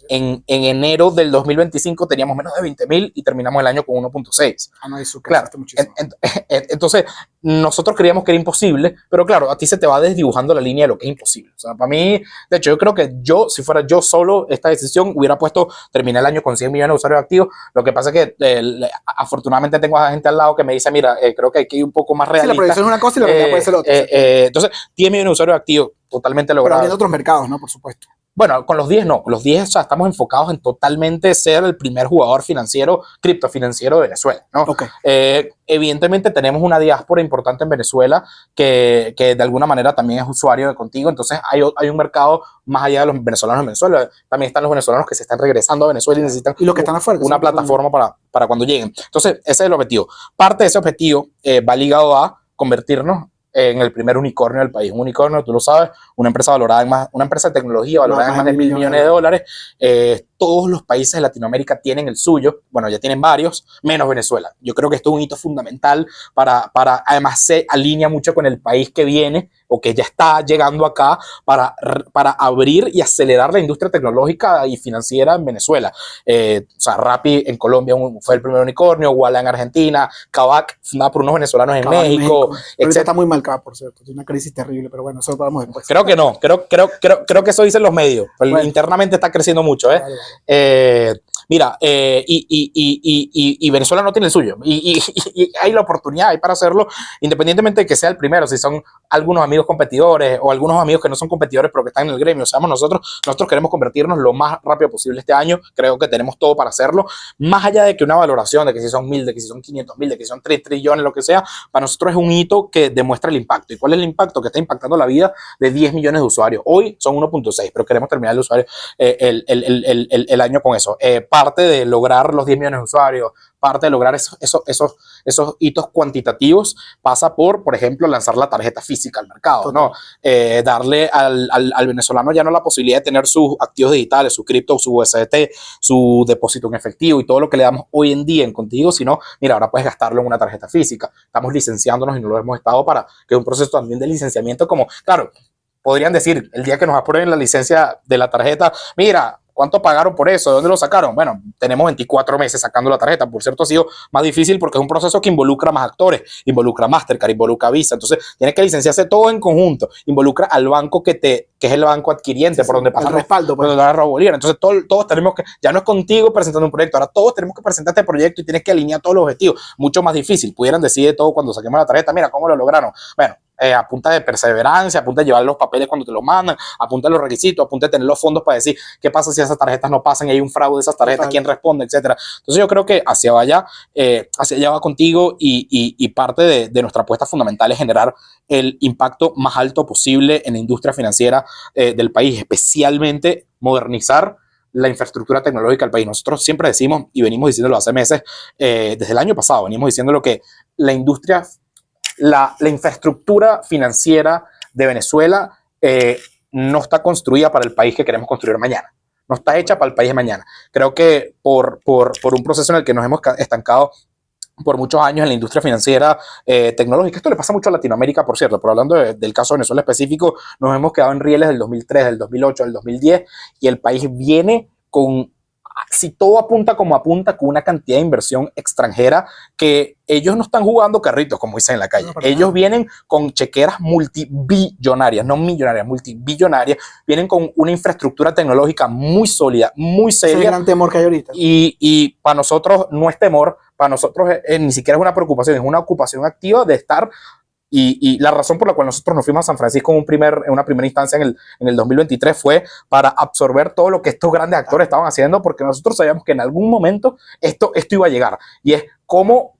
En enero del 2025 teníamos menos de 20.000 y terminamos el año con 1.6. No, eso claro. Muchísimo. Entonces, nosotros creíamos que era imposible, pero claro, a ti se te va desdibujando la línea de lo que es imposible. O sea, para mí, de hecho, yo creo que si fuera yo solo, esta decisión hubiera puesto, terminé el año con 100 millones de usuarios activos. Lo que pasa es que afortunadamente tengo a gente al lado que me dice, mira, creo que hay que ir un poco más realista. Sí, la proyección es una cosa y la realidad puede ser otra. Entonces, 10 millones de usuarios activos, totalmente logrado. Pero hay otros mercados, ¿no? Por supuesto. Bueno, con los 10 no. Con los 10, o sea, estamos enfocados en totalmente ser el primer jugador financiero, criptofinanciero de Venezuela, ¿no? Okay. Evidentemente tenemos una diáspora importante en Venezuela que de alguna manera también es usuario de Contigo. Entonces hay un mercado más allá de los venezolanos en Venezuela. También están los venezolanos que se están regresando a Venezuela y necesitan los que están afuera, una plataforma para cuando lleguen. Entonces, ese es el objetivo. Parte de ese objetivo va ligado a convertirnos en el primer unicornio del país. Un unicornio, tú lo sabes, una empresa valorada en más, una empresa de tecnología valorada en más de $1.000 millones. todos los países de Latinoamérica tienen el suyo, bueno, ya tienen varios, menos Venezuela. Yo creo que esto es un hito fundamental además se alinea mucho con el país que viene o que ya está llegando acá para abrir y acelerar la industria tecnológica y financiera en Venezuela. O sea, Rappi en Colombia fue el primer unicornio, Walla en Argentina, Kavak, fundada por unos venezolanos en México. Ahorita está muy marcada, por cierto, tiene una crisis terrible, pero bueno, eso lo hablamos después. Creo que no, creo que eso dicen los medios, pero bueno, internamente está creciendo mucho. Vale. Mira, y Venezuela no tiene el suyo, y hay la oportunidad hay para hacerlo, independientemente de que sea el primero, si son algunos amigos competidores o algunos amigos que no son competidores pero que están en el gremio, seamos nosotros queremos convertirnos lo más rápido posible este año, creo que tenemos todo para hacerlo, más allá de que una valoración de que si son 1.000, de que si son 500.000, de que si son 3 trillones, lo que sea, para nosotros es un hito que demuestra el impacto. ¿Y cuál es el impacto? Que está impactando la vida de 10 millones de usuarios. Hoy son 1.6, pero queremos terminar el usuario el año con eso. Parte de lograr los 10 millones de usuarios, parte de lograr esos hitos cuantitativos pasa por ejemplo, lanzar la tarjeta física al mercado, ¿no? Darle al venezolano ya no la posibilidad de tener sus activos digitales, su cripto, su USDT, su depósito en efectivo y todo lo que le damos hoy en día en Contigo, sino, mira, ahora puedes gastarlo en una tarjeta física. Estamos licenciándonos y no lo hemos estado que es un proceso también de licenciamiento como, claro, podrían decir, el día que nos aprueben la licencia de la tarjeta, mira, ¿cuánto pagaron por eso? ¿De dónde lo sacaron? Bueno, tenemos 24 meses sacando la tarjeta. Por cierto, ha sido más difícil porque es un proceso que involucra más actores. Involucra Mastercard, involucra Visa. Entonces, tienes que licenciarse todo en conjunto. Involucra al banco que es el banco adquiriente, sí, por donde pasa el respaldo. Por donde va Bolívar. Entonces, todos tenemos que, ya no es contigo presentando un proyecto, ahora todos tenemos que presentar este proyecto y tienes que alinear todos los objetivos. Mucho más difícil. Pudieran decir de todo cuando saquemos la tarjeta, mira, ¿cómo lo lograron? Bueno, a punta de perseverancia, a punta de llevar los papeles cuando te los mandan, a punta de los requisitos, a punta de tener los fondos para decir qué pasa si esas tarjetas no pasan y hay un fraude de esas tarjetas, quién responde, etcétera. Entonces yo creo que hacia allá va Contigo y parte de nuestra apuesta fundamental es generar el impacto más alto posible en la industria financiera del país, especialmente modernizar la infraestructura tecnológica del país. Nosotros siempre decimos, y venimos diciéndolo hace meses, desde el año pasado, venimos diciéndolo que la industria la infraestructura financiera de Venezuela no está construida para el país que queremos construir mañana. No está hecha para el país de mañana. Creo que por un proceso en el que nos hemos estancado por muchos años en la industria financiera tecnológica. Esto le pasa mucho a Latinoamérica, por cierto, pero hablando del caso de Venezuela específico, nos hemos quedado en rieles del 2003, del 2008, del 2010, y el país viene con, si todo apunta como apunta, con una cantidad de inversión extranjera que ellos no están jugando carritos, como dicen en la calle. No, ellos vienen con chequeras multibillonarias, no millonarias, multibillonarias, vienen con una infraestructura tecnológica muy sólida, muy seria. Ese es el gran temor que hay ahorita. Y para nosotros no es temor, para nosotros ni siquiera es una preocupación, es una ocupación activa de estar. Y la razón por la cual nosotros nos fuimos a San Francisco en una primera instancia en el 2023 fue para absorber todo lo que estos grandes actores estaban haciendo, porque nosotros sabíamos que en algún momento esto iba a llegar. Y es cómo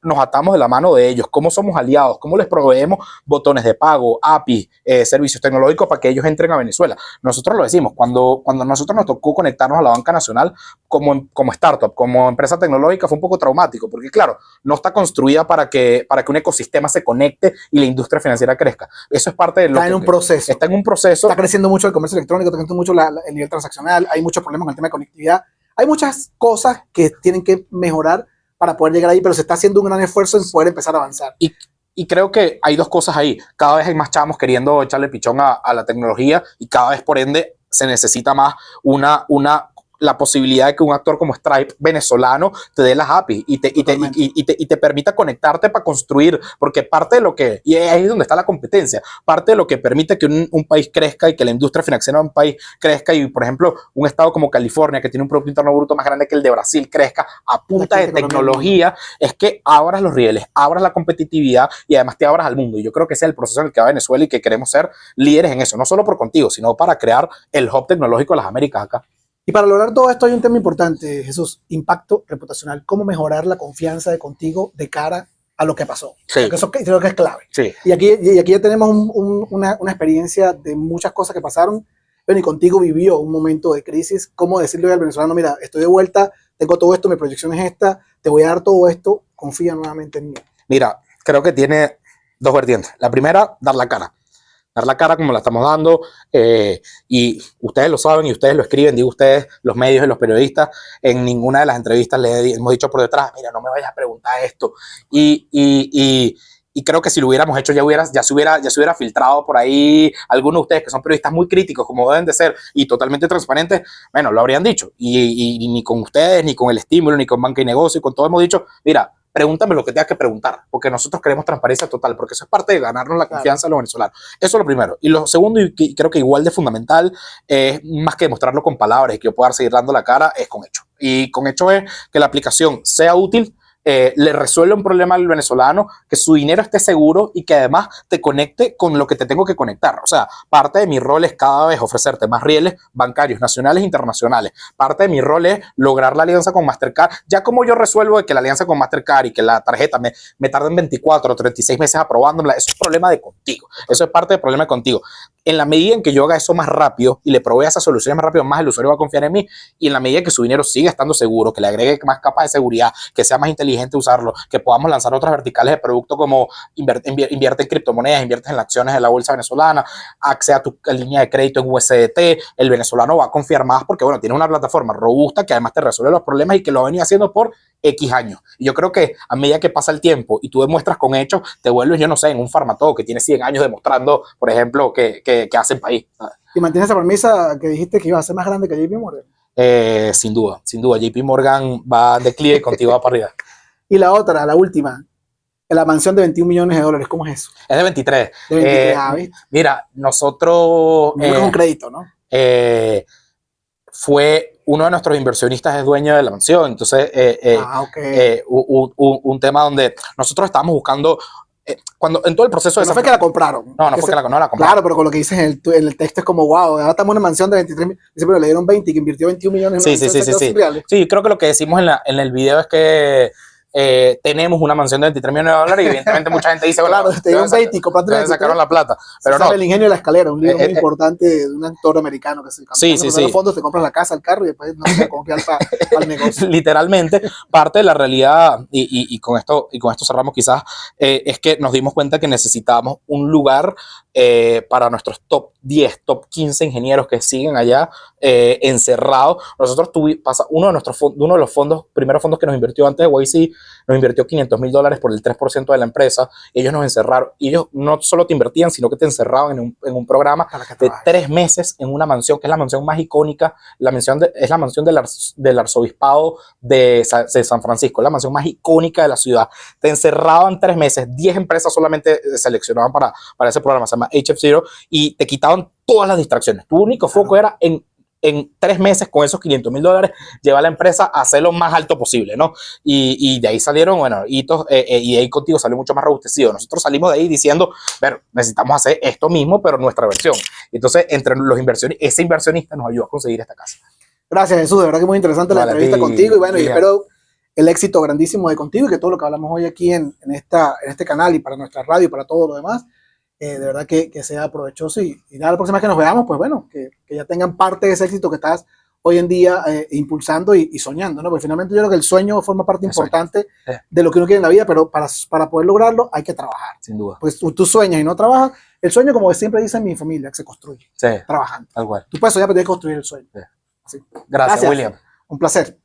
nos atamos de la mano de ellos, cómo somos aliados, cómo les proveemos botones de pago, API, servicios tecnológicos para que ellos entren a Venezuela. Nosotros lo decimos, cuando nosotros nos tocó conectarnos a la banca nacional como startup, como empresa tecnológica, fue un poco traumático, porque claro, no está construida para que un ecosistema se conecte y la industria financiera crezca. Eso es parte de lo que... Está en un proceso. Está en un proceso. Está creciendo mucho el comercio electrónico, está creciendo mucho el nivel transaccional, hay muchos problemas con el tema de conectividad, hay muchas cosas que tienen que mejorar para poder llegar ahí, pero se está haciendo un gran esfuerzo en poder empezar a avanzar. Y creo que hay dos cosas ahí. Cada vez hay más chamos queriendo echarle pichón a la tecnología y cada vez, por ende, se necesita más la posibilidad de que un actor como Stripe venezolano te dé las APIs y te permita conectarte para construir, porque parte de lo que, y ahí es donde está la competencia, parte de lo que permite que un país crezca y que la industria financiera de un país crezca y, por ejemplo, un estado como California, que tiene un Producto Interno Bruto más grande que el de Brasil, crezca a punta de tecnología, es que abras los rieles, abras la competitividad y además te abras al mundo. Y yo creo que ese es el proceso en el que va Venezuela y que queremos ser líderes en eso, no solo por Contigo, sino para crear el hub tecnológico de las Américas acá. Y para lograr todo esto hay un tema importante, Jesús, impacto reputacional. ¿Cómo mejorar la confianza de Contigo de cara a lo que pasó? Sí. Porque eso creo que es clave. Sí. Y aquí ya tenemos una experiencia de muchas cosas que pasaron. Bueno, y Contigo vivió un momento de crisis. ¿Cómo decirle al venezolano, mira, estoy de vuelta, tengo todo esto, mi proyección es esta, te voy a dar todo esto, confía nuevamente en mí? Mira, creo que tiene dos vertientes. La primera, dar la cara. dar la cara como la estamos dando, y ustedes lo saben y ustedes lo escriben, digo ustedes, los medios y los periodistas, en ninguna de las entrevistas le hemos dicho por detrás, mira, no me vayas a preguntar esto, y creo que si lo hubiéramos hecho ya se hubiera filtrado por ahí algunos de ustedes que son periodistas muy críticos, como deben de ser, y totalmente transparentes, bueno, lo habrían dicho, y ni con ustedes, ni con el estímulo, ni con Banca y Negocio, y con todo hemos dicho, mira, pregúntame lo que tengas que preguntar, porque nosotros queremos transparencia total, porque eso es parte de ganarnos la confianza de los venezolanos. Eso es lo primero. Y lo segundo, y creo que igual de fundamental, es más que demostrarlo con palabras y que yo pueda seguir dando la cara, es con hechos. Y con hechos es que la aplicación sea útil, le resuelve un problema al venezolano, que su dinero esté seguro y que además te conecte con lo que te tengo que conectar. O sea, parte de mi rol es cada vez ofrecerte más rieles bancarios nacionales e internacionales. Parte de mi rol es lograr la alianza con Mastercard. Ya como yo resuelvo de que la alianza con Mastercard y que la tarjeta me tarden 24 o 36 meses aprobándola, eso es problema de contigo. Eso es parte del problema de contigo. En la medida en que yo haga eso más rápido y le provea esas soluciones más rápido, más el usuario va a confiar en mí, y en la medida que su dinero siga estando seguro, que le agregue más capas de seguridad, que sea más inteligente usarlo, que podamos lanzar otras verticales de producto como invierte en criptomonedas, invierte en las acciones de la bolsa venezolana, acceda a tu línea de crédito en USDT, el venezolano va a confiar más porque, bueno, tiene una plataforma robusta que además te resuelve los problemas y que lo venía haciendo por X años. Y yo creo que a medida que pasa el tiempo y tú demuestras con hechos, te vuelves, yo no sé, en un Farmatodo que tiene 100 años demostrando, por ejemplo, que hace el país. ¿Y mantienes esa premisa que dijiste que iba a ser más grande que JP Morgan? Sin duda. JP Morgan va de declive y contigo va para arriba. Y la otra, la última, la mansión de 21 millones de dólares, ¿cómo es eso? Es de 23. De 23, ¿viste? Mira, nosotros... Es un crédito, ¿no? Fue uno de nuestros inversionistas es dueño de la mansión, entonces okay. Un tema donde nosotros estábamos buscando, cuando en todo el proceso de... No fue que la compraron. No fue que la compraron. Claro, pero con lo que dices en el texto es como, wow, ahora estamos en una mansión de 23 millones, pero le dieron 20 y que invirtió 21 millones en Sí, creo que lo que decimos en el video es que tenemos una mansión de 23 millones de dólares y evidentemente mucha gente dice, claro, te dieron 20 y compraste sacaron la plata, pero no. El ingenio de la escalera, un libro muy importante de un actor americano que se los fondos, te compras la casa, el carro y después no se confiar para el negocio. Literalmente, parte de la realidad, y con esto cerramos quizás, es que nos dimos cuenta que necesitábamos un lugar para nuestros top 10, top 15 ingenieros que siguen allá encerrados. Nosotros uno de los primeros fondos que nos invirtió antes de YC, nos invirtió $500,000 por el 3% de la empresa. Ellos nos encerraron. Y ellos no solo te invertían, sino que te encerraban en un programa de 3 meses en una mansión, que es la mansión más icónica. Es la mansión del arzobispado de San Francisco, la mansión más icónica de la ciudad. Te encerraban 3 meses. 10 empresas solamente seleccionaban para ese programa, se llama HF0, y te quitaban todas las distracciones. Tu único foco era en 3 meses con esos $500,000 llevar la empresa a hacer lo más alto posible, ¿no? Y de ahí salieron, bueno, hitos, y de ahí contigo salió mucho más robustecido. Nosotros salimos de ahí diciendo, pero necesitamos hacer esto mismo, pero nuestra versión. Entonces, entre los inversionistas, ese inversionista nos ayudó a conseguir esta casa. Gracias, Jesús, de verdad que muy interesante la entrevista contigo, y bueno, y espero el éxito grandísimo de contigo y que todo lo que hablamos hoy aquí en este canal y para nuestra radio y para todo lo demás, de verdad que sea provechoso, y nada, la próxima vez que nos veamos, pues bueno, que ya tengan parte de ese éxito que estás hoy en día impulsando y soñando, ¿no? Porque finalmente yo creo que el sueño forma parte importante de lo que uno quiere en la vida, pero para poder lograrlo hay que trabajar. Sin duda. Pues tú sueñas y no trabajas. El sueño, como siempre dice mi familia, que se construye trabajando. Tal cual. Tú puedes soñar, pero tienes que construir el sueño. Sí. Gracias, William. Un placer.